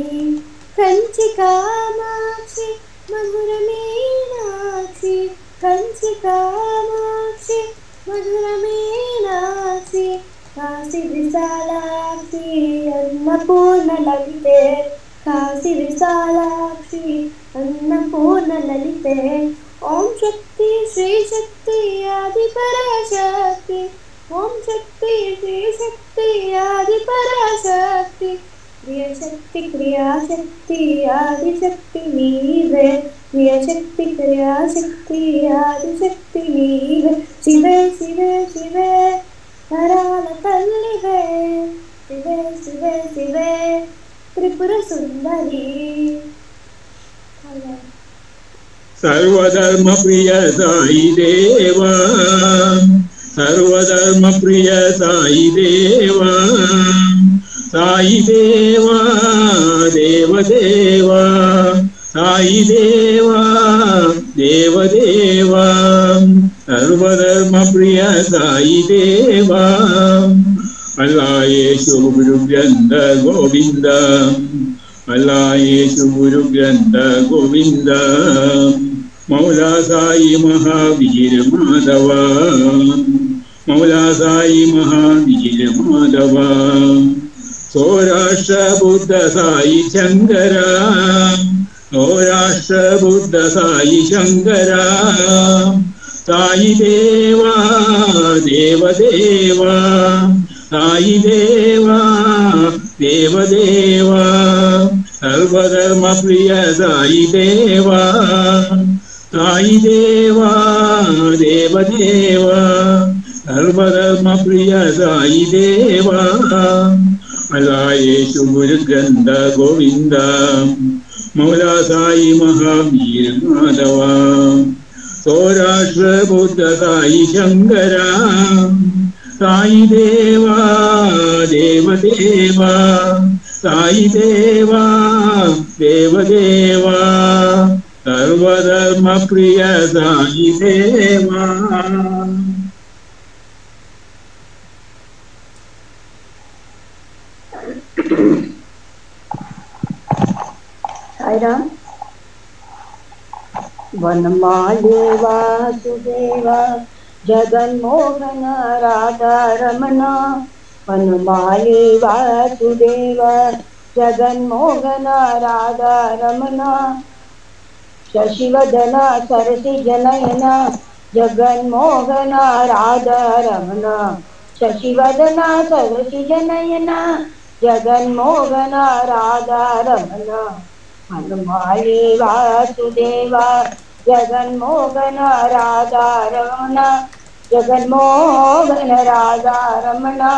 कंचिकामाक्षि मधुरमीनाक्षि कंचिकामाक्षि मधुरमीनाक्षि काशी विशालाक्षि अन्नपूर्णललिते काशी विशालाक्षि अन्नपूर्णललिते ओम शक्ति श्री शक्ति आदिपराशक्ति ओम शक्ति श्री शक्ति आदिपराशक्ति क्रियाशक्ति क्रियाशक्ति आदिशक्ति नीवे क्रियाशक्ति क्रियाशक्ति आदिशक्ति नीवे शिवे शिवे शिवे वरालतल्लिवे शिवे शिवे शिवे त्रिपुरसुन्दरी सर्वधर्म प्रिय साई देवा सर्वधर्म प्रिय साई देवा साई देवा देव देवा साई देवा देव देवा सर्वधर्म प्रिय साई देवा अल्लाह येशु गुरु ग्रंथ गोविंद अल्लाह येशु गुरु ग्रंथ गोविंद मौला साई महावीर माधव मौला साई महावीर माधव सौराष्ट्र बुद्ध साई शंकरा सौराष्ट्र बुद्ध साई शंकरा साई देवा देव देवा साई देवा देव देवा सर्वधर्म प्रिय साई देवा साई देवा देव देवा सर्वधर्म प्रिय साई देवा अल्लाह येशु गुरु ग्रंथ गोविंद मौला साई महावीर माधव सौराष्ट्र बुद्ध साई शंकरा साई देवा देव देवा साई देवा देव देवा सर्वधर्म प्रिय साई देवा साई राम। वनमाली वासुदेवा जगन्मोहन राधा रमणा वनमाली वासुदेवा जगन्मोहन राधा रमणा शशिवदना सरसिजनयना जगन्मोहन राधा रमणा शशिवदना सरसिजनयना जगन्मोहन राधा रमणा वनमाली वासुदेवा जगन्मोहन राधा रमणा जगन्मोहन राधा रमणा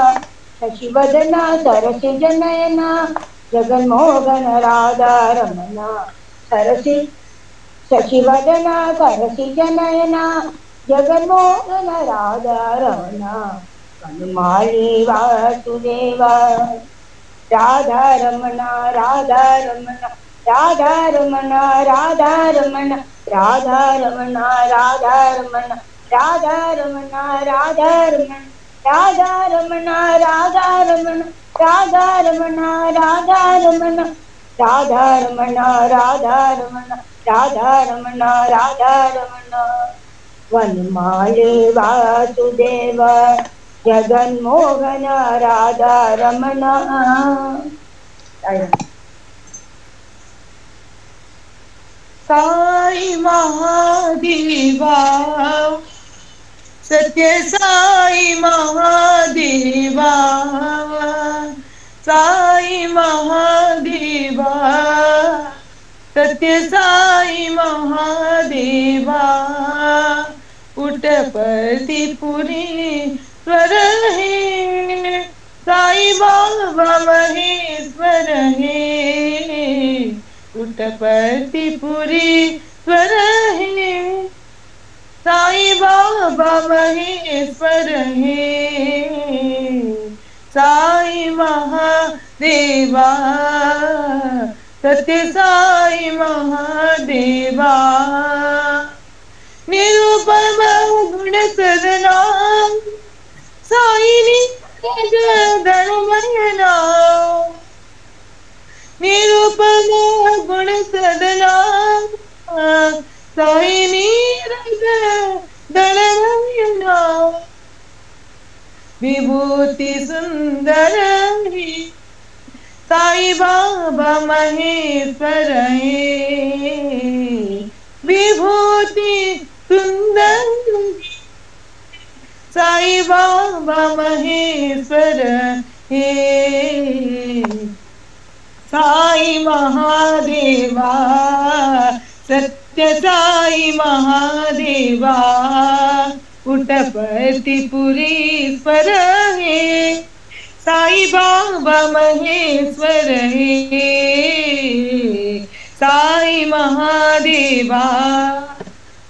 शशिवदना सरसिजनयना जगन्मोहन राधा रमणा सरसि शशिवदना सरसिजनयना जगन्मोहन राधा रमणा वनमाली वासुदेवा राधा रमणा राधा रमणा राधा रमणा राधा रमणा राधा रमणा राधा रमणा राधा रमणा राधा रमणा राधा रमणा राधा रमणा राधा रमणा राधा रमणा राधा रमणा राधा रमणा राधा रमणा राधा रमणा वनमाली वासुदेवा जगन्मोहन राधा रमणा। साई महादेवा सत्य साई महादेवा साई महादेवा सत्य साई महादेवा उठपतिपुरी स्वर है साई बाबा महेश्वर है उठपतिपुरी स्वर है साई बाबा महेश्वर है साई महादेवा सत्य साई महादेवा निरुपम गुण सदना साई नीरज दलनयना विभूति सुंदर ही साई बाबा महेश्वर है विभूति सुंदर साई बाबा महेश्वर हे साई महादेवा सत्य साई महादेवा पुटपतिपुरीश्वर हे साई बाबा महेश्वर हे साई महादेवा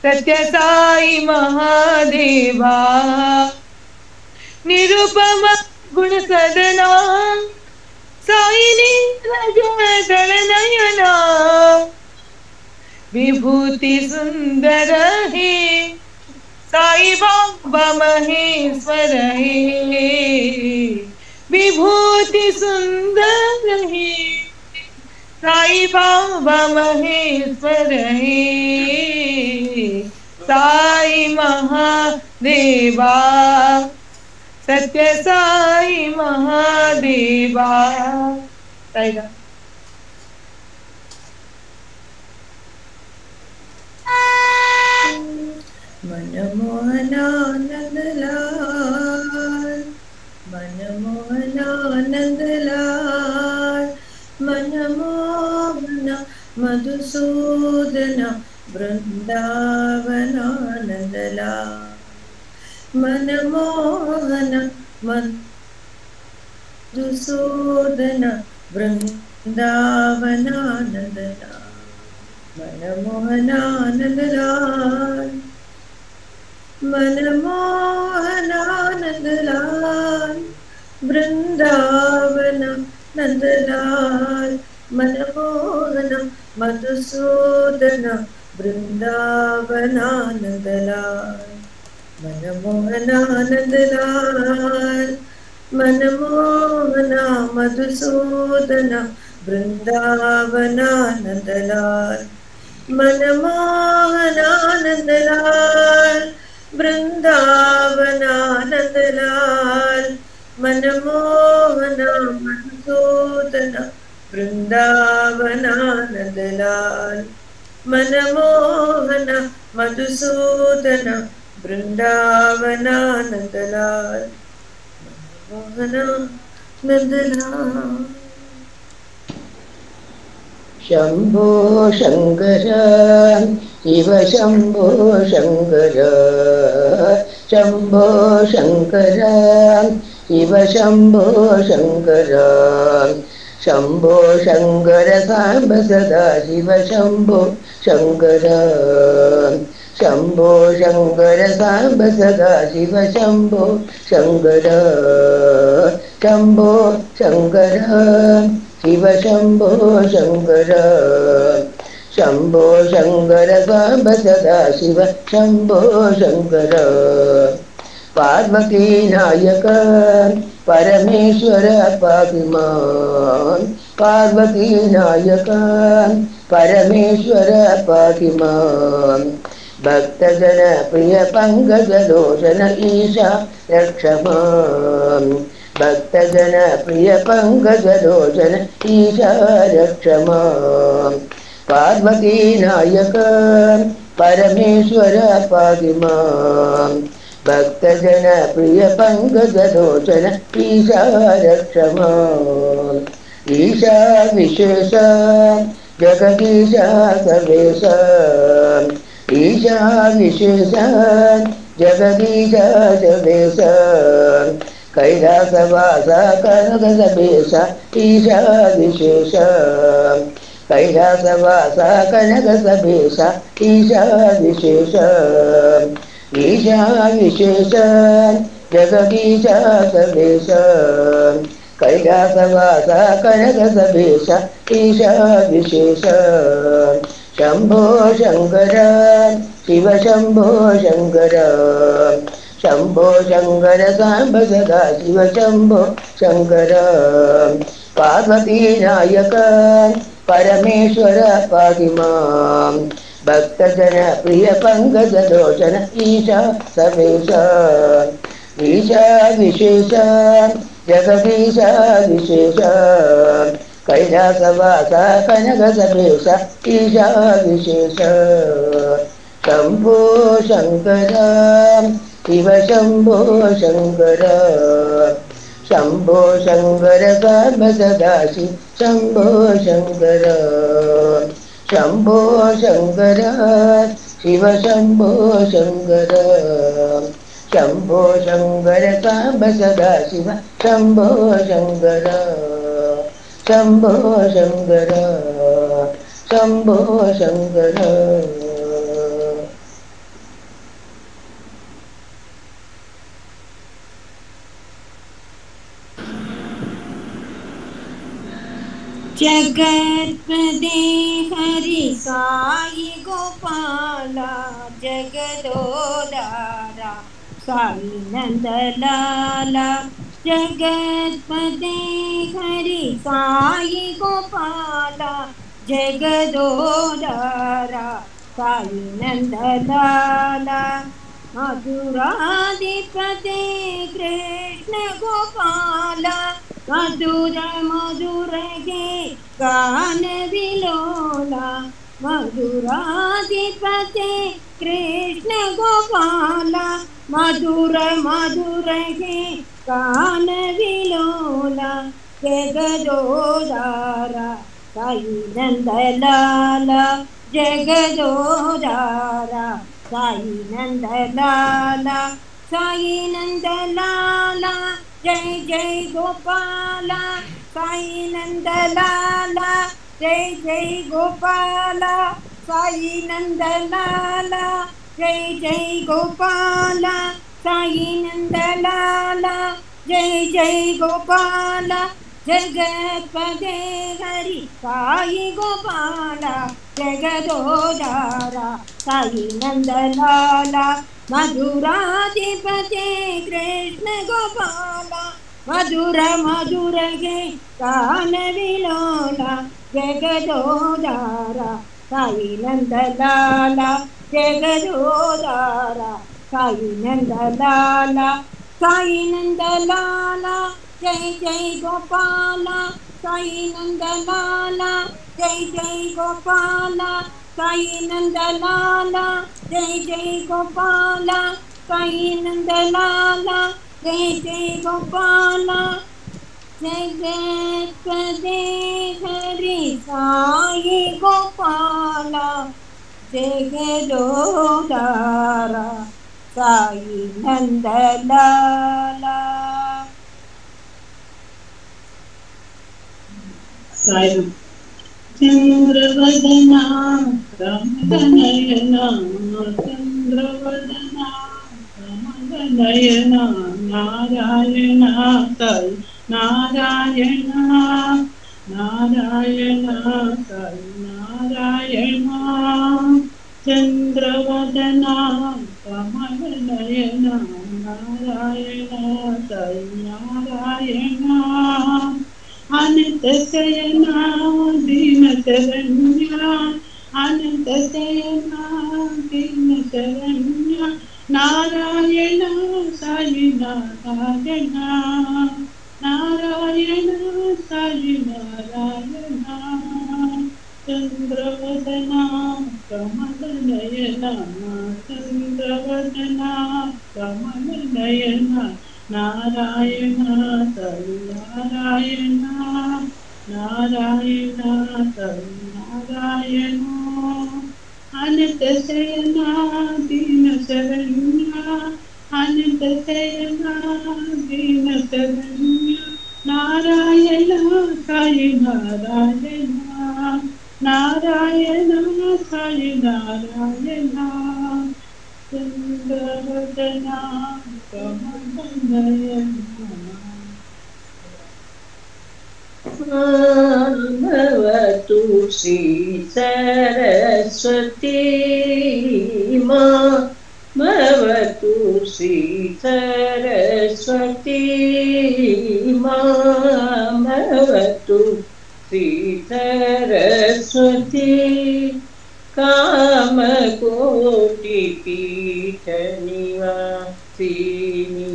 सत्य साई महादेवा निरुपम गुण सदना साई नीरज दलनयना विभूति सुंदर हे साई बाबा महेश्वर हे विभूति सुंदर हे साई बाबा महेश्वर हे साई महादेवा सत्य साई महादेवा साईराम। मनमोहनानंद लाल मनमोहनानंद लाल मनमोहन मधुसूदन वृंदावनानंद लाल मनमोहन मधुसूदन वृंदावनानंद लाल मनमोहनानंद लाल मनमोहनानंद लाल वृंदावन नंदलाल मनमोहन मधुसूदन वृंदावनानंद लाल मनमोहनानंद लाल मनमोहन मधुसूदन वृंदावनानंद लाल मनमोहनानंद लाल वृंदावनानंद लाल मनमोहन मधुसूदन वृंदावनानंद लाल मनमोहन मधुसूदन वृंदावनानंद लाल मनमोहनानंद लाल। शंभो शंकर शिव शंभो शंकर शंभो शंकर शिव शंभो शंकर शंभो शंकर सांब सदा शिव शंभो शंकर शंभो शंकर सांब सदा शिव शंभो शंकर शंभो शंकर शिव शंभो शंकर शंभो शंकर सांब सदा शिव शंभो शंकर पार्वती नायक परमेश्वर पातिमान पार्वती नायक परमेश्वर पातिमान भक्तजन प्रिय पंकज लोचन ईशा रक्षमान भक्तजन प्रिय पंकज लोचन ईशा रक्षमान पार्वती नायक परमेश्वर पातिमान भक्तजन प्रिय पंकज लोचन ईशा रक्षमान ईशा विशेष जगदीशा सर्वेश ईशा विशेष जगदीशा सर्वेश कैलासवास कनक सभेश ईशा विशेष कैलासवास कनक सभेश ईशा विशेष ईशा विशेष जगदीशा सर्वेश कैलासवास कनक सभेश ईशा विशेष शंभो शंकर शिव शंभो शंकर शंभो शंकर सांब सदा शिव शंभो शंकर पार्वती नायक परमेश्वर पाहि मां भक्तजन प्रिय पंकज लोचन ईशा समेश ईशा विशेष जगदीश विशेष कैलासवास कनक समेश ईशा विशेष शंभो शंकर शिव शंभो शंकर शंभो शंकर सर्व सदाशिव शंभो शंकर शंभो शंकर शिव शंभो शंकर शंभो शंकर सर्व सदाशिव शंभो शंकर शंभो शंकर शंभो शंकर जगत्पदे हरि साई गोपाला जगदोदारा साई नंदलाला जगत्पदे हरि साई गोपाला जगदोदारा साई नंदलाला मधुराधिपते कृष्ण गोपाला मधुर मधुर गे गान विलोला मधुराधिपते कृष्ण गोपाला मधुर मधुर गे गान विलोला जगदोदारा साई नंदलाला जगदोदारा साई नंदलाला साई नंदलाला जय जय गोपाला साई नंदलाला जय जय गोपाला साई नंदलाला जय जय गोपाला साई नंदलाला जय जय गोपाला जगत्पदे हरि साई गोपाला जगदोदारा साई नंदलाला मधुराधिपते कृष्ण गोपाला मधुर मधुर गे गान विलोला जगदोदारा साई नंदलाला जगदोदारा साई नंदलाला साई नंदलाला जय जय गोपाला साई नंदलाला जय जय गोपाला साई नंदलाला जय जय गोपाला साई नंदलाला जय जय गोपाला जगत्पदे हरि साई गोपाला जगदोदारा साई नंदलाला साई चंद्रवदना कमलनयना चंद्रवदना कमलनयना नारायणा साई नारायणा नारायणा साई नारायणा चंद्रवदना कमलनयना नारायणा साई नारायणा अनंत शयना दीन शरण्या अनंत शयना दीन शरण्या नारायण साई नारायणा नारायण साई नारायणा चंद्रवदना कमलनयना चंद्रवदना कमलनयना नारायण साई नारायण नारायण साई नारायण अनंत शयना दीन शरण्या अनंत शयना दीन शरण्या नारायण साई नारायण नारायण साई नारायण चंद्रवदना कमलनयना भवतु श्री सरस्वती मां भवतु श्री सरस्वती मामवतु श्री सरस्वती कामकोटिपीठ निवासिनी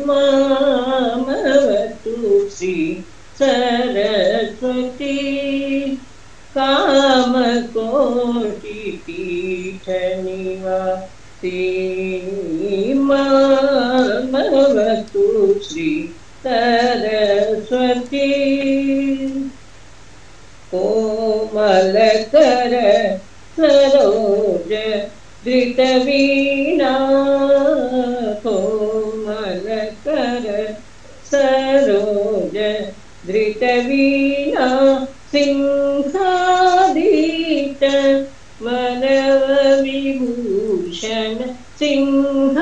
मामवतु श्री सरस्वती कामकोटिपीठ निवासिनी मामवतु श्री सरस्वती कोमलकर सरोज धृतवीणा कोमलकर सरोज धृतवीणा सिंहादित वरविभूषण सिंहादित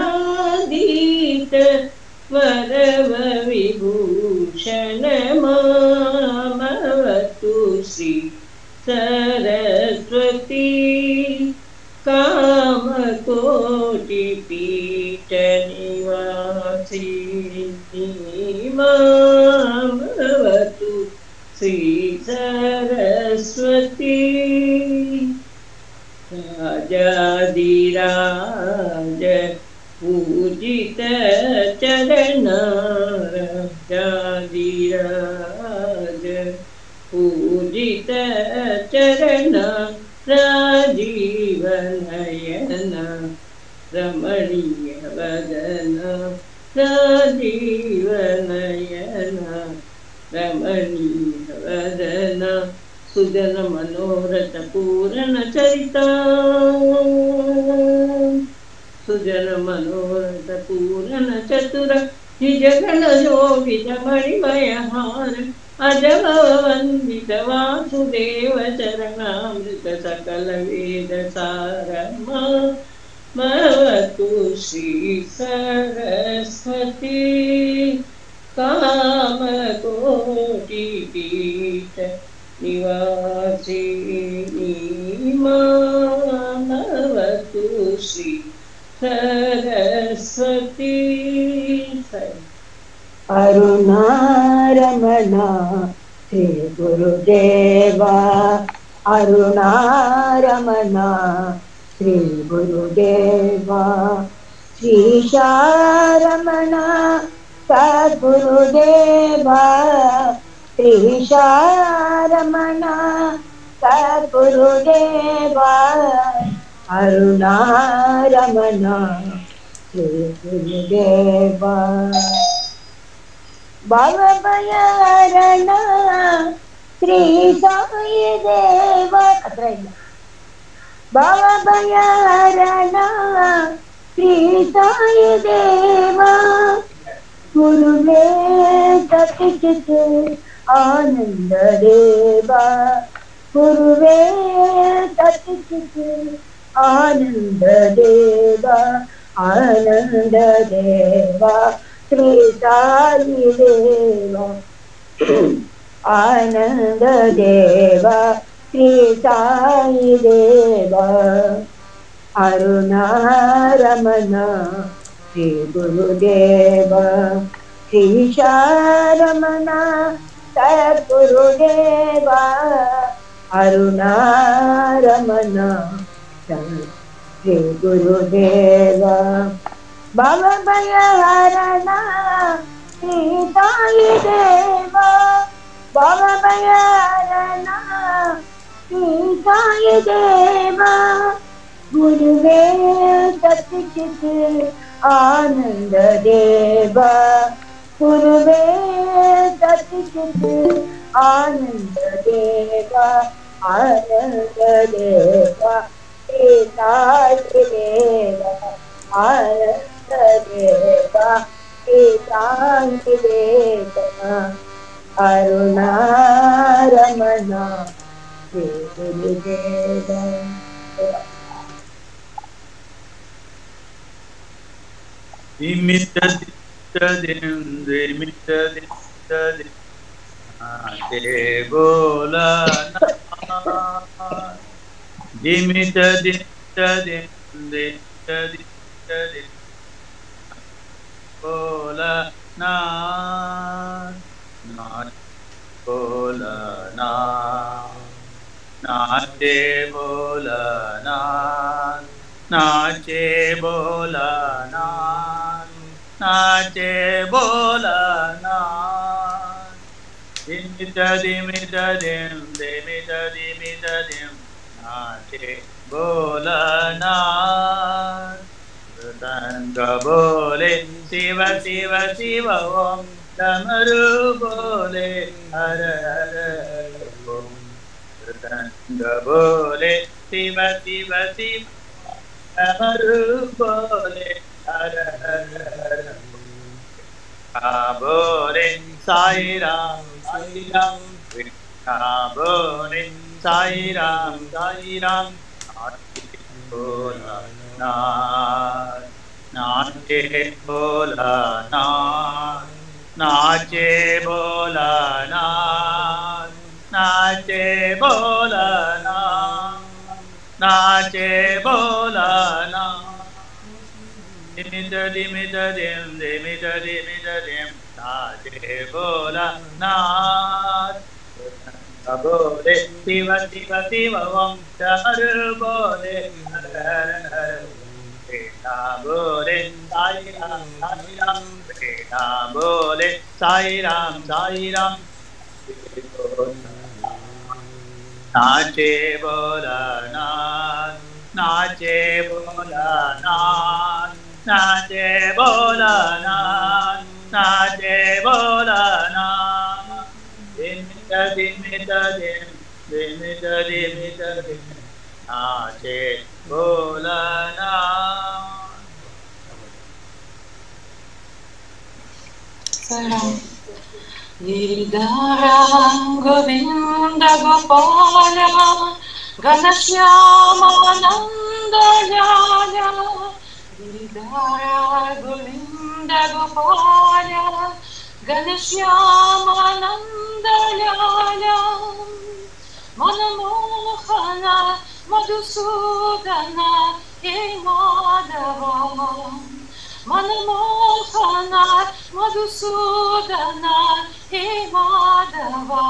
वरविभूषण मामवतु श्री सरस्वती कामकोटिपीठ निवासिनी मामवतु श्री सरस्वती राजाधिराज पूजित चरण राजाधिराज पूजित चरण राजीव नयन रमणीय वदन राजीव नयन रमणीय वदन सुजन मनोरथ पूर्ण चरिता सुजन मनोरथ पूर्ण चतुर निजगण योगित मणिमय हार अजब वंदित वासुदेव चरणामृत सकल वेद सारमवतु श्री सरस्वती कामकोटिपीठ निवासिनी मामवतु श्री सरस्वती अरुणारमणा श्री गुरुदेवा अरुणारमणा श्री गुरुदेवा श्रीशारमणा सद्गुरुदेवा श्रीशारमणा सद्गुरुदेवा अरुणारमणा श्री गुरुदेवा भवभयहरणा श्री साई देवा भवभयहरणा श्री साई देवा गुरुवे सतचित आनंद देवा गुरुवे सतचित आनंद देवा आनंद देवा श्री साई देवा आनंद देवा श्री साई देवा अरुणारमणा श्री गुरुदेवा श्रीशारमणा सद्गुरुदेवा अरुणारमणा श्री गुरुदेवा भवभयहरणा श्री साई देवा भवभयहरणा श्री साई देवा गुरुवे सतचित आनंद देवा गुरुवे सतचित आनंद देवा आनंद देवा श्री साई देवा आनंद देवा श्री साई देवा अरुणारमणा श्री गुरुदेवा बोला Bholenath, Bholenath, Nache Bholenath, Nache Bholenath, Nache Bholenath. Dimita dimita dim, dimita dimita dim, Nache Bholenath. Tanga bole, Shiva Shiva Shiva Om, Damaru bole, Hara Hara Om. Tanga bole, Shiva Shiva Shiva Om, Damaru bole, Hara Hara Om. Bole, Sai Ram, Sai Ram, Bole, Sai Ram, Sai Ram, Bholenath, Nache Bholenath, Nache Bholenath, Nache Bholenath, Nache Bholenath. Dimita dimita dim, dimita dimita dim, Nache Bholenath. Bole, Shiva Shiva Shiva Om, Damaru bole, Hara Hara Om. Bole, Sai Ram, Sai Ram, Bole, Sai Ram, Sai Ram. Nache Bholenath, Nache Bholenath, Nache Bholenath, Nache Bholenath. Dimita dimita dim, dimita dimita dim, Nache Bholenath. Salam. Giridhara Govinda Gopala Ganashyama Nanda Jaya. Giridhara Govinda Gopala Ganashyama Nanda Jaya. Manamohana Madhusudana He Madhava. Manamohana Madhusudana He Madhava.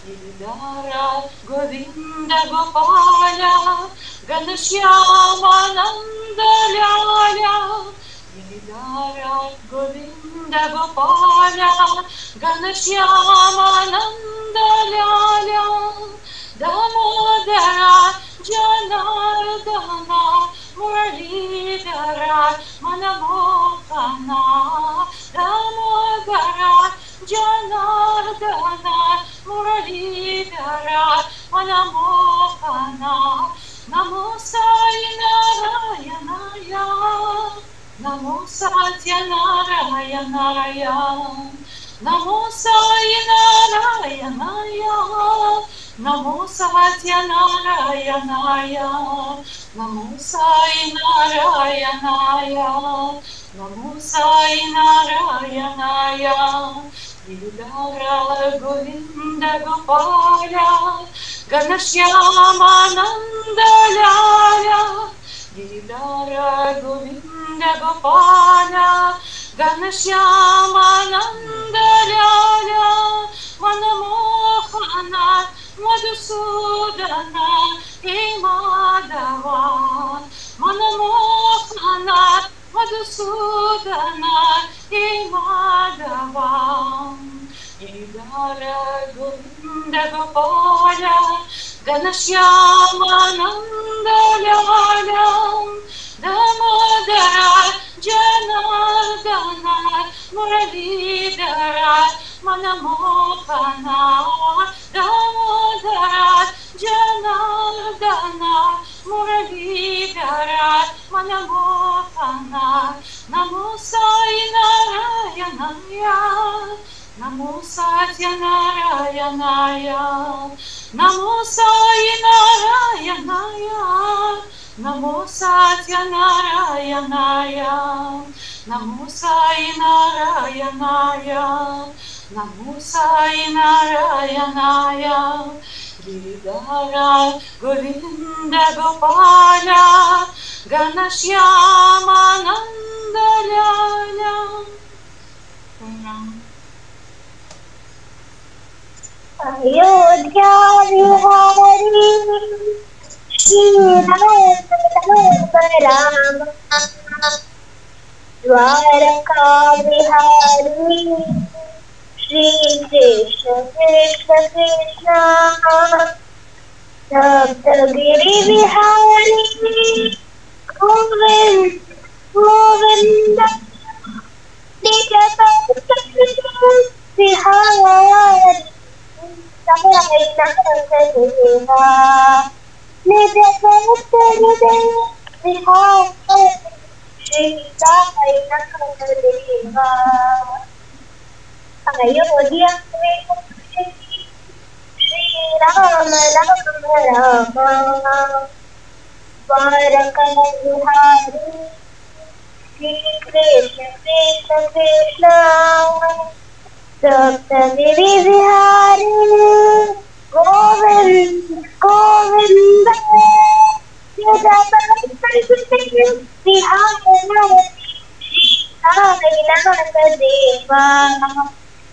Giridhara Govinda Gopala Ganashyama Nanda Jaya. Giridhara Govinda Gopala Ganashyama Nanda Jaya. Damodara Janardana Muralidhara Manamohana. Damodara Janardana Muralidhara Manamohana. Namo Sai Narayanaya, Namo Satya Narayanaya, Namo Sai Narayanaya, Namo Satya Narayanaya, Namo Sai Narayanaya, Namo Sai Narayanaya. Giridhara Govinda Gopala Ganashyama Nanda Jaya. Giridhara Govinda Gopala Ganashyama Nanda Jaya. Manamohana Madhusudana He Madhava. Manamohana Madhusudana He Madhava. Giridhara Govinda Gopala Ganashyama Nanda Jaya. Damodara Janardana Muralidhara Manamohana. Damodara Janardana Muralidhara Manamohana. Namo Sai Narayanaya, Namo Satya Narayanaya, Namo Sai Narayanaya, Namo Satya Narayanaya, Namo Sai Narayanaya, Namo Sai Narayanaya. Giridhara Govinda Gopala Ganashyama Nanda Ayodhya Vihari Shri Ram Dwarka Vihari Shri Krishna Krishna Krishna Saptagiri Vihari Govind Govind निज विहारी निज देवा अयोध्या श्री राम राम द्वारका विहारी श्री कृष्ण कृष्ण कृष्ण सप्तगिरि विहारी गोविंद गोविंद देवा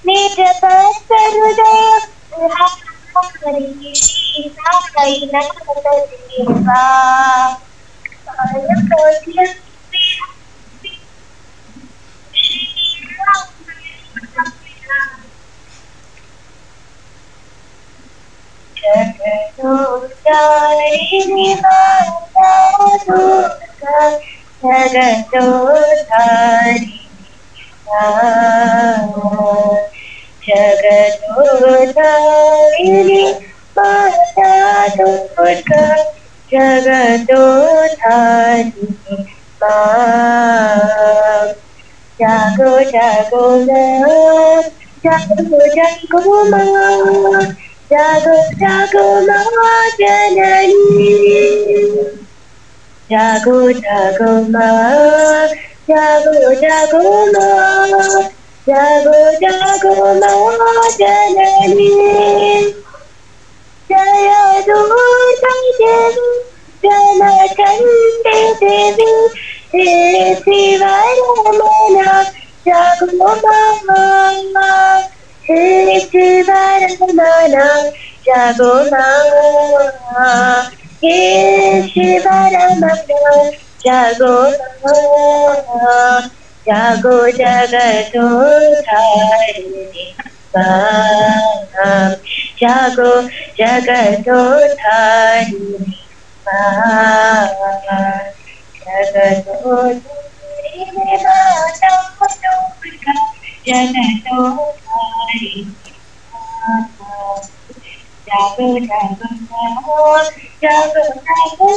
निज भक्त हृदय देवा जगदोधारिणी माता दुर्गा जगदोधारिणी जगदोधारिणी माता दुर्गा जगदोधारिणी जागो जागो जागो जागो माँ जागो जागो माँ जननी जागो जागो माँ जागो जागो माँ जागो जागो माँ जननी जय दुर्गा देवी जन चंडी देवी हे शिवरमना जागो माँ हे शिवरमना जागो माँ हे शिवरमना जागो माँ जागो जगदोधारिणी माँ जागो जगदोधारिणी माँ जगदोधारिणी माता दुर्गा जगदोधारिणी माँ जागो जागो जागो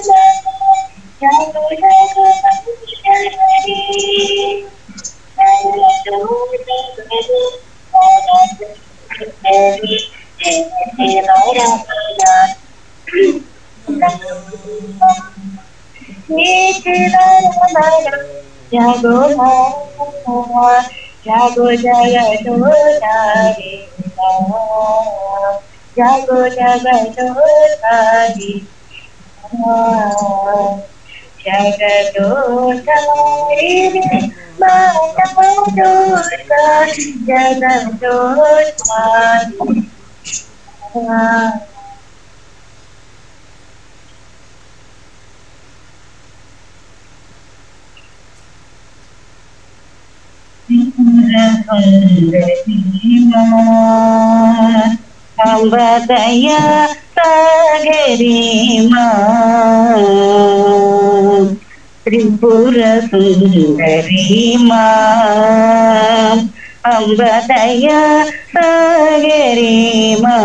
जागो जागो जागो जागो जागो जगदोधारी जागो जगदोधारी जगदोधारी माता दुर्गा जगदोधारी अम्बदया सागरी माँ त्रिपुर सुंदरी माँ अम्बदया सागरी माँ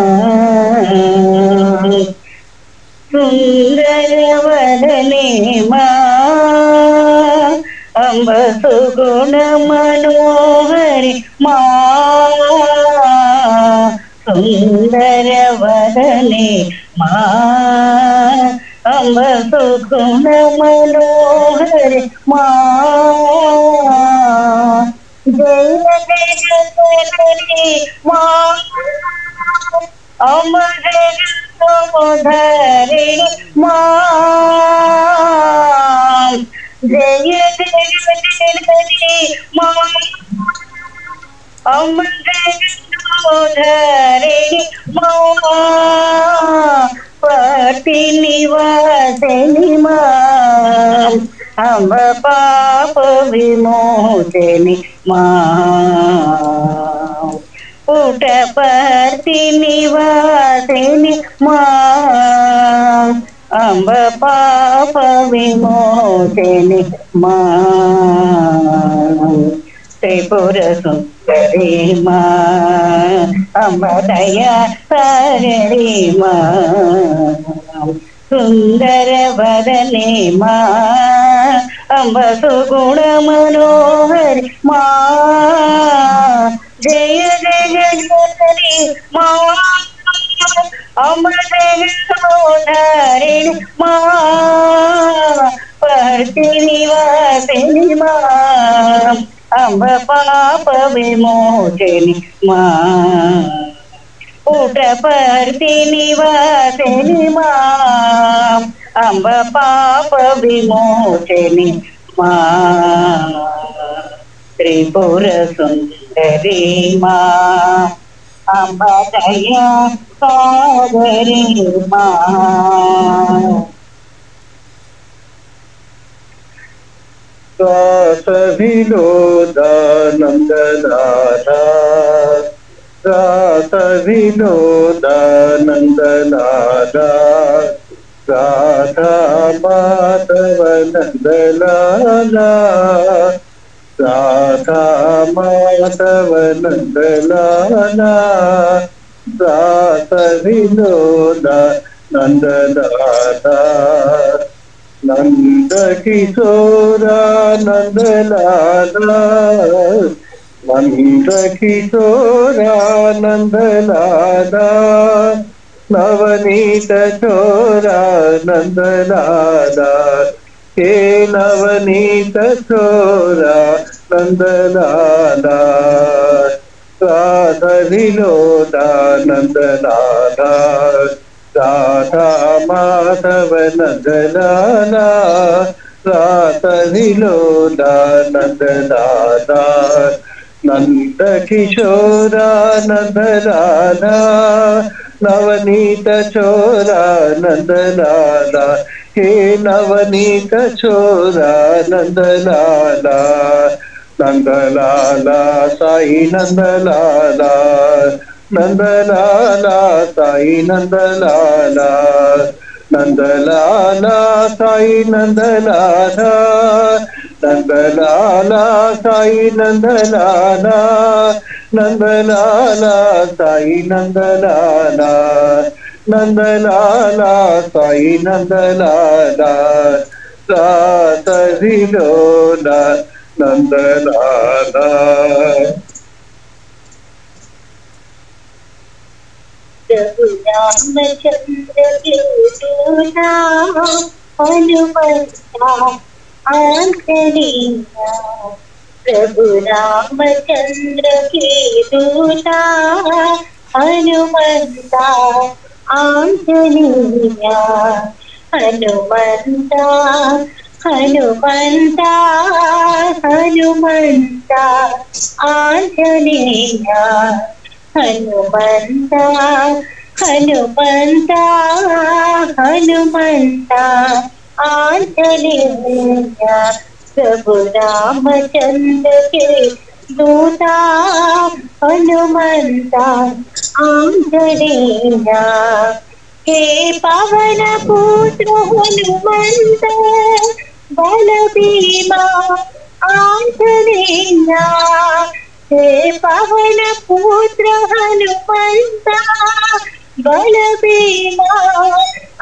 सुंदर वदने माँ अम्ब सुगुण मनोहरि माँ सुंदर वदने माँ अम्ब सुगुण मनोहरि माँ जय जय जननी माँ अमर समुधरिणी माँ जय जय जननी अमृतोधरिणि मा पतिनिवासिनि माम् अम्ब पाप विमोचनि माम् पुटपर्तिनिवासिनि माम् अम्ब पाप विमोचनि माम् त्रिपुर सुंदरी माँ अम्ब दया हरिणी माँ सुंदर वदने माँ अम्ब सुगुण मनोहर माँ जय जय जननी माँ अम्ब जय सोधरिणी माँ पर्तिनिवासिनी माँ अम्ब पाप विमोचनि मां पुटपर्तिनिवासिनि मां अम्ब पाप विमोचनि मां त्रिपुर सुंदरी मां अम्ब दया सागरी मां श्वास विनोदानंदनाथा रास विनोदानंदनाथा राधा माधव नंदलाला राधा माधव नंदलाला रास विनोदानंदनाथा नंद किशोरा नंदलाला नंद किशोरा नंदलाला नवनीत छोरा नंदलाला हे नवनीत छोरा नंदलाला राधा विनोदा नंदलाला राधा माधव नंदलाला राधा विनोदा नंदलाला नंद किशोरा नंदलाला नवनीत छोरा नंदलाला हे नवनीत छोरा नंदलाला नंदलाला साई नंदलाला नंदलाला साई नंदलाला नंदलाला साई नंदलाला नंदलाला साई नंदलाला नंदलाला साई नंदलाला नंदलाला साई नंदलाला रात विनोदा नंदलाला प्रभु रामचंद्र के दूता हनुमंता आंजनेया प्रभु रामचंद्र के दूता हनुमंता आंजनेया हनुमंता हनुमंता हनुमंता आंजनेया हनुमंता हनुमंता हनुमंता आंजनेया प्रभु रामचंद्र के दूता हनुमंता आंजनेया हे पवन पुत्र हनुमंत बल भीमा आंजनेया हे पवन पुत्र हनुमंता बल भीमा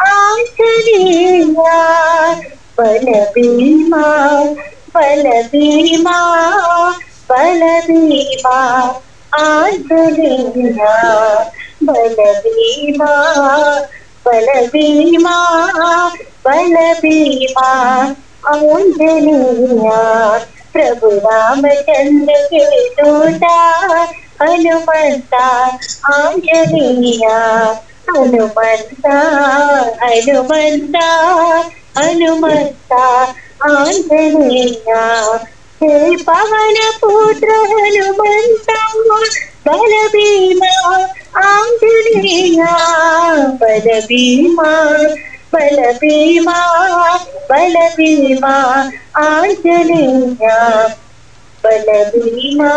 आंजनेया बल भीमा बल भीमा बल भीमा आंजनेया बल भीमा बल भीमा बल भीमा आंजनेया प्रभु रामचंद्र के दूता हनुमंता आंजनेया हनुमंता हनुमंता हनुमंता आंजनेया हे पवन पुत्र हनुमंता बल भीमा आंजनेया बल भीमा बल भीमा बल भीमा आंजनेया बल भीमा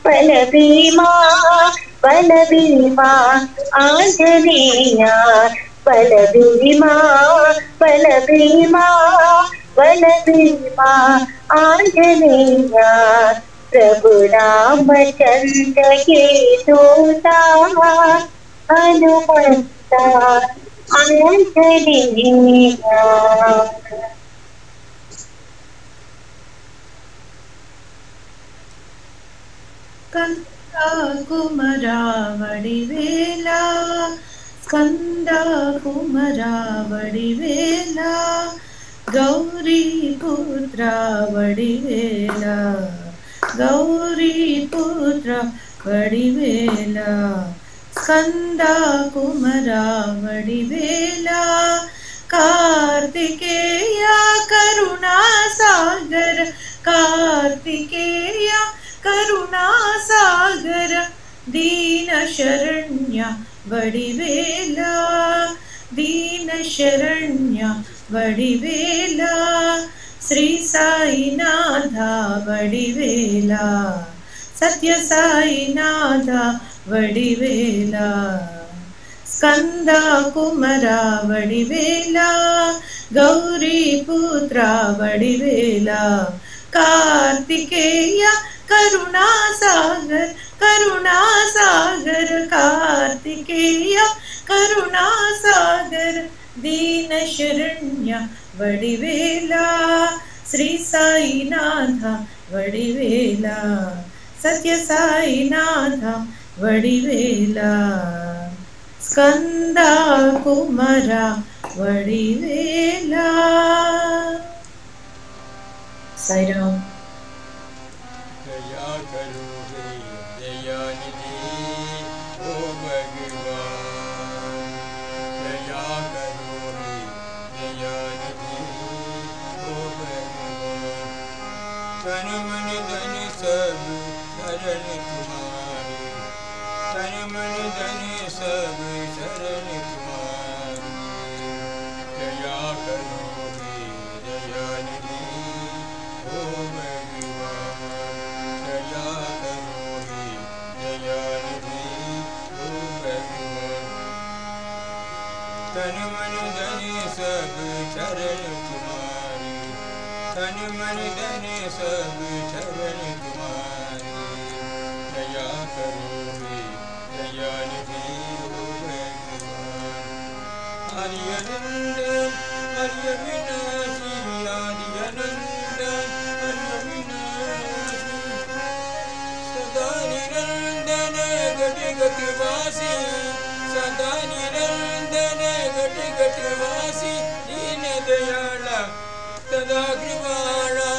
बल भीमा बल भीमा आंजनेया बल भीमा बल भीमा बल भीमा आंजनेया प्रभु रामचंद्र के दूता हनुमंता आंजनेया। स्कंदा कुमरा वडिवेला स्कंदा कुमरा वडिवेला गौरी पुत्र वडिवेला गौरी पुत्र वडिवेला स्कंदा कुमरा वडिवेला कार्तिकेया करुणा सागर कार्तिकेया करुणा सागर दीन शरण्य वडिवेला दीन शरण्य वडिवेला श्री साईनाथा वडिवेला सत्य साईनाथा वडिवेला स्कंदा कुमरा वडिवेला गौरी पुत्र वडिवेला कार्तिकेय करुणा सागर कार्तिकेय करुणा सागर दीन शरण्य वडिवेला श्री साईनाथा वडिवेला सत्य साईनाथा वडिवेला स्कंदा कुमरा वडिवेला। साईराम। दया करो हे दयानिधि ओ भगवान दया करो हे दयानिधि ओ भगवान तन मन धन सब शरण तुम्हारी तन मन धन सब शरण तुम्हारी दया करो हे दयानिधि ओ भगवान दया करो हे दयानिधि ओ भगवान तन मन धन सब शरण तुम्हारी तन मन धन सब शरण तुम्हारी दया करो हे दयानिधि ओ भगवान आर्यनंदन आर्य विनाशी आर्यनंदन आर्य विनाशी सदा निरंजन घट घट वासी सदा निरंजन घट घट वासी दीन दयाला सदा कृपाला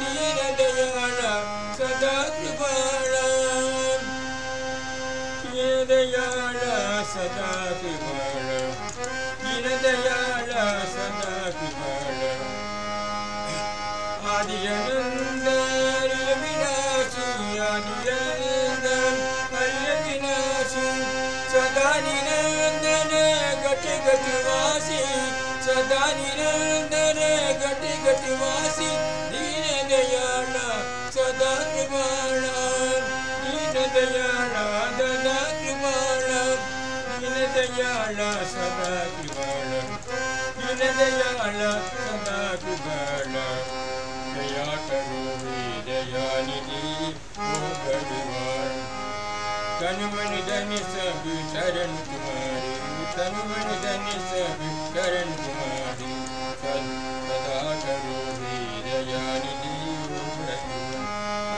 दीन दयाला सदा कृपाला दीन दयाला सदा कृपाला दीन दयाला सदा कृपाला आदियनंदन विनाशी आदियनंदन विनाशी सदा निरंजन घट घट वासी सदा निरंजन घट घट वासी दीन दयाला सदा कृपाला दीन दयाला सदा कृपाला दीन दयाला सदा कृपाला दीन दयाला सदा कृपाला दया करो हे दयानिधि ओ भगवान तन मन धन सब शरण तुम्हारी तन मन धन सब शरण तुम्हारी सदा करो हे दयानिधि ओ भगवान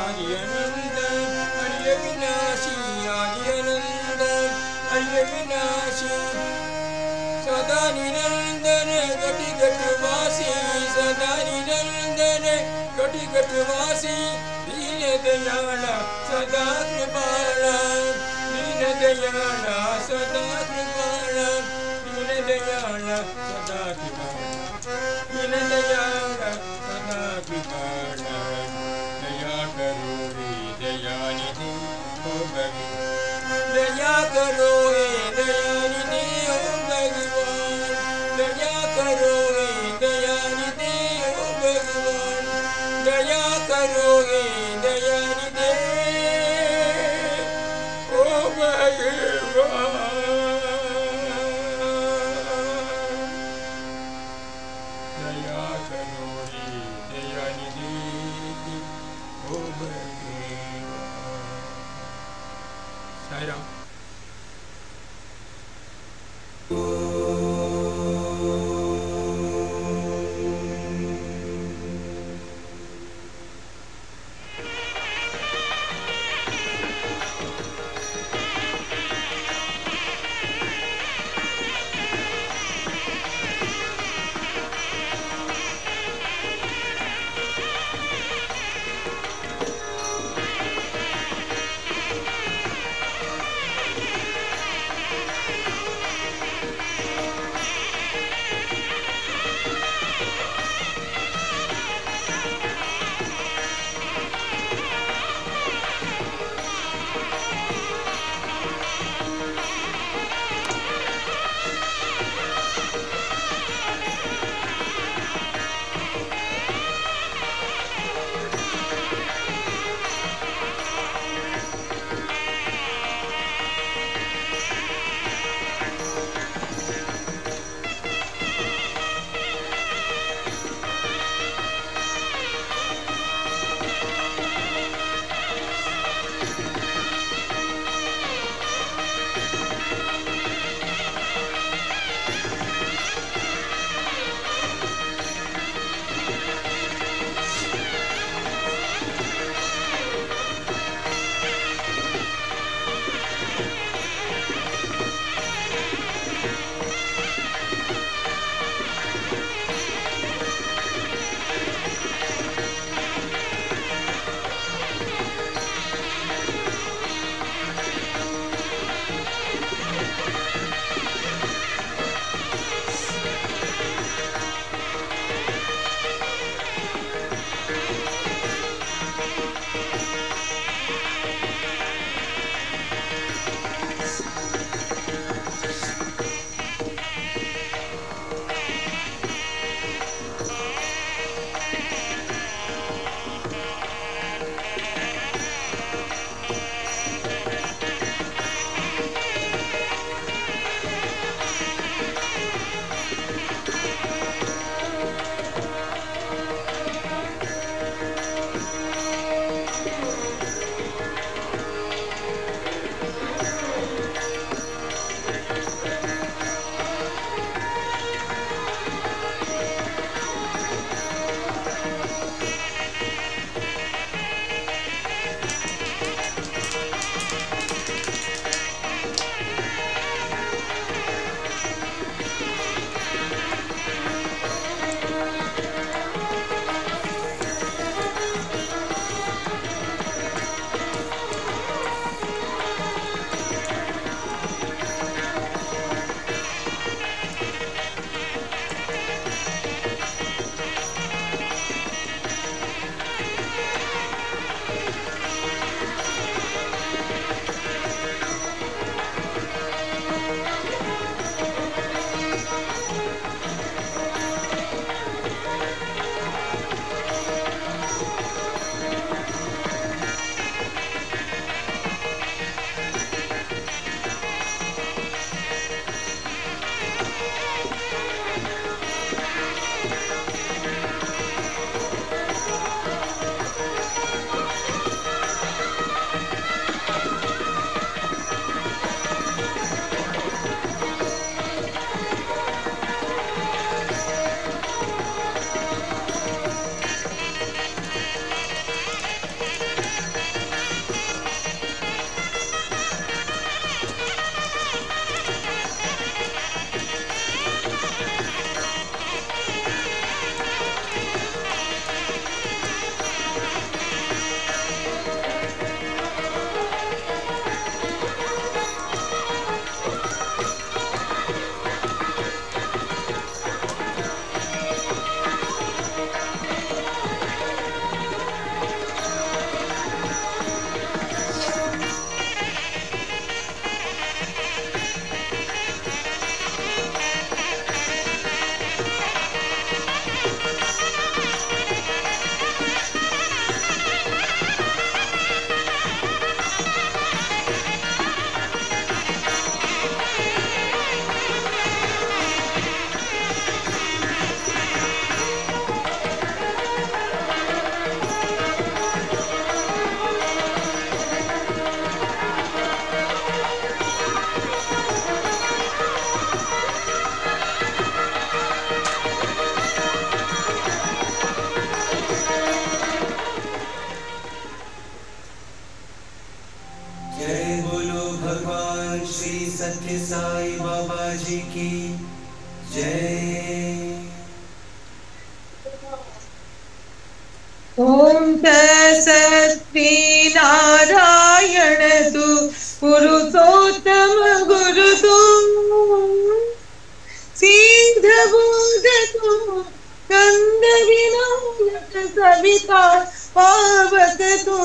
आर्यनंदन आर्य विनाशी आर्यनंदन आर्य विनाशी सदा निरंजन घट घट वासी सदा निरंजन घट घट वासी दीन दयाला सदा कृपाला दीन दयाला सदा कृपाला दीन दयाला सदा कृपाला दीन दयाला सदा कृपाला करो हे दयानिधि ओ भगवान, दया करो हे दयानिधि ओ भगवान, दया करो हे दयानिधि ओ भगवान, दया करो हे दयानिधि ओ भगवान। साईं राम। ओम तत्सत्ति नारायण तू पुरुषोत्तम गुरु तू सिद्ध बुद्ध तू कंद विनायक सविता पावक तू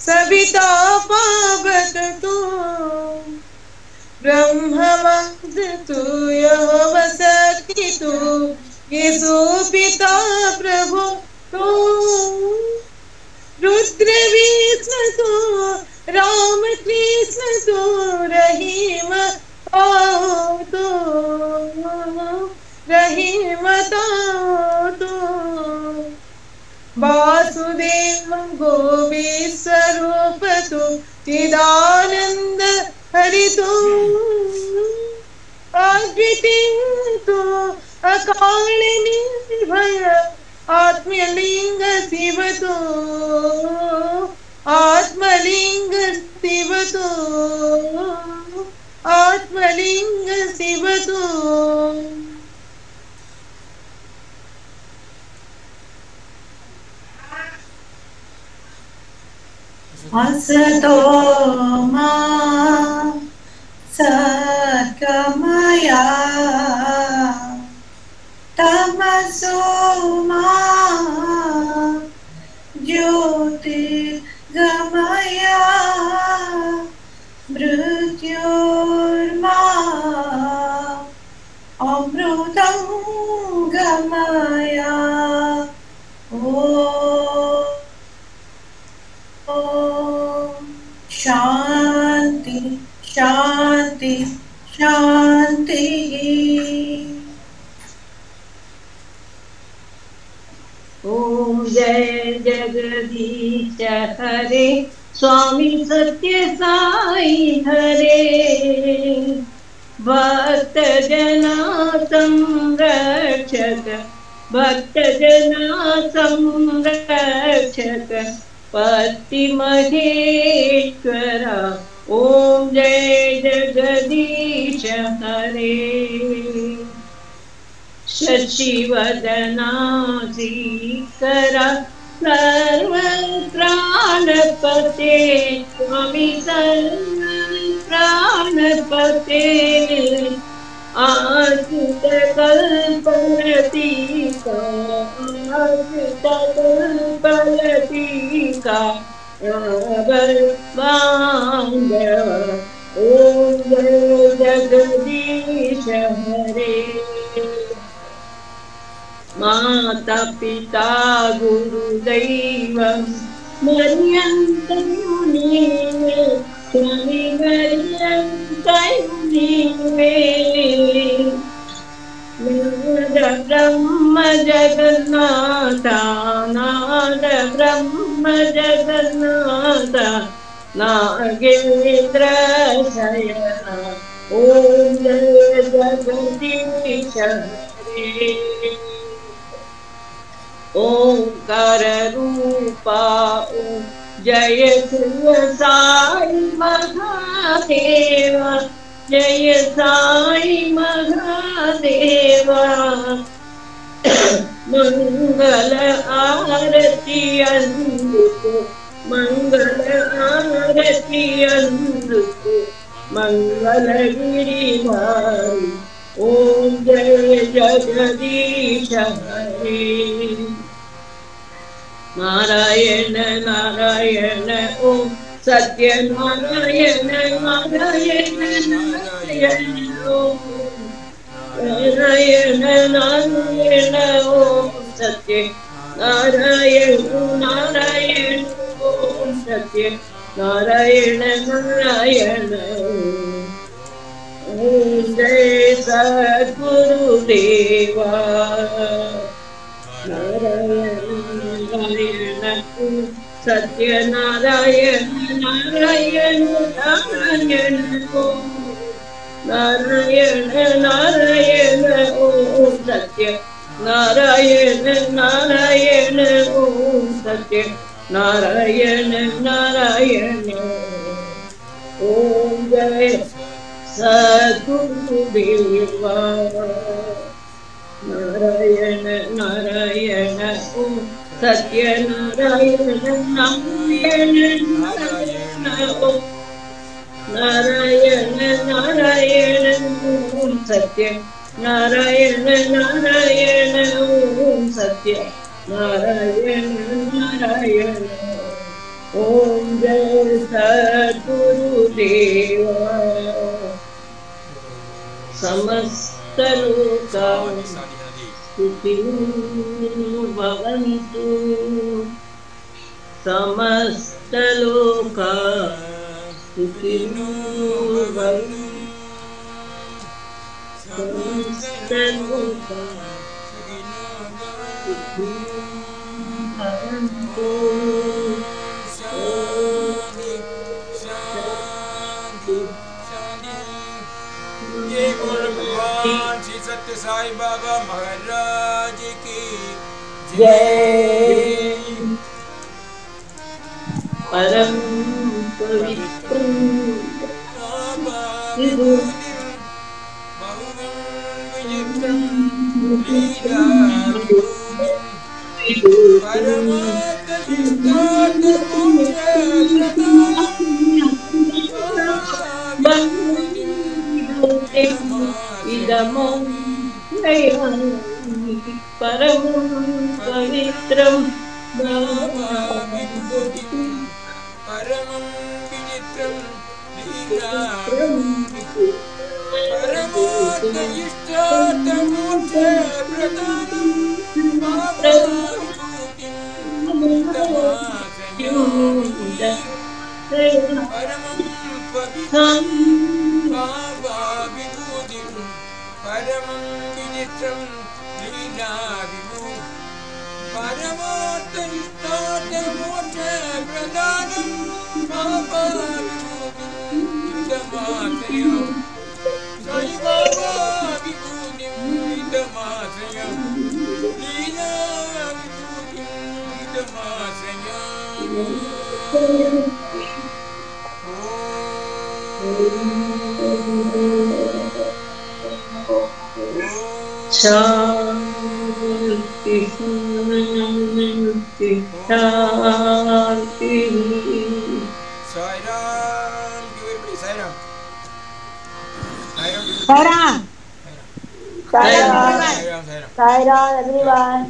सविता पावक तू ब्रह्मवंश तू यहोवा शक्ति तू यीशु पिता प्रभु तू रुद्र विष्णु तू राम कृष्ण तू रहीम तू रहीम तू वासुदेव गोविंद स्वरूप तू चिदानंद हरि तू अद्वितीय तू अकाल निर्भय आत्मलिंग शिव तू आत्मलिंग शिव तू आत्मलिंग शिव तू असतो मा सत्कमया तमसो मा ज्योतिर्गमया मृत्योर्मा अमृतं गमया शांति शांति शांति। ओम जय जगदीश हरे स्वामी सत्य साई हरे भक्त जना संरक्षक भक्त जना संरक्षक पति महेश्वरा ओम जय जगदीश हरे शशिवदना श्रीकरा सर्व प्राणपते स्वामी सर्व प्राणपते आश्रित कल्पलतिका आश्रित कल्पलतिका बांधव ओम जय जगदीश हरे माता पिता गुरुदैवं मर्यन्तयुनीवे स्वामी मर्यन्तयुनीवे नाद ब्रह्म जगन्नाथ नाद ब्रह्म जगन्नाथ नागेन्द्र शयना ओम जय जगदीश हरे ओंकार रूपा ओम जय शिव साई महादेव जय साई महादेव मंगल आरती अंदुको मंगल आरती अंदुको मंगल गिरिधारी ओम जय जगदीश हरे नारायण नारायण ओम सत्य नारायण नारायण नारायण ओम नारायण नारायण ओम सत्य नारायण नारायण ओम सत्य नारायण नारायण ओम जय सद्गुरुदेवा नारायण नारायण सत्य नारायण नारायण नारायण ओम नारायण नारायण ओम सत्य नारायण नारायण ओम सत्य नारायण नारायण ओम जय सद्गुरुदेवा नारायण नारायण ओम സത്യനാരായണൻ നാരായണൻ നാരായണൻ നാരായണൻ ഓം സത്യ നാരായണ നാരായണ ഓം സത്യ നാരായണ നാരായണ ഓം ജയ സദ്ഗുരുദേവ സമസ്ത ലോകാ സുഖിനോ ഭവന്തു സമസ്ത ലോകാ സുഖിനോ ഭവന്തു സമസ്ത ലോകാ സുഖിനോ ഭവന്തു भगवान श्री सत्य साई बाबा महाराज की जय। परम पवित्र इदमं परमं पवित्रं परमं विचित्रं परमोत्तमोक्षे प्रदानं परमं पवित्रं परमं विचित्रं लीलाविभूतिं परमोत्तमोक्षे प्रदानं महाविभूतिं इदमाश्रयं साई बाबा विभूतिं इदमाश्रयं लीलाविभूतिं इदमाश्रयम् शांति शांति शांति। साई राम की बड़ी Sai Ram Sarah. Sai Ram Sarah, everyone.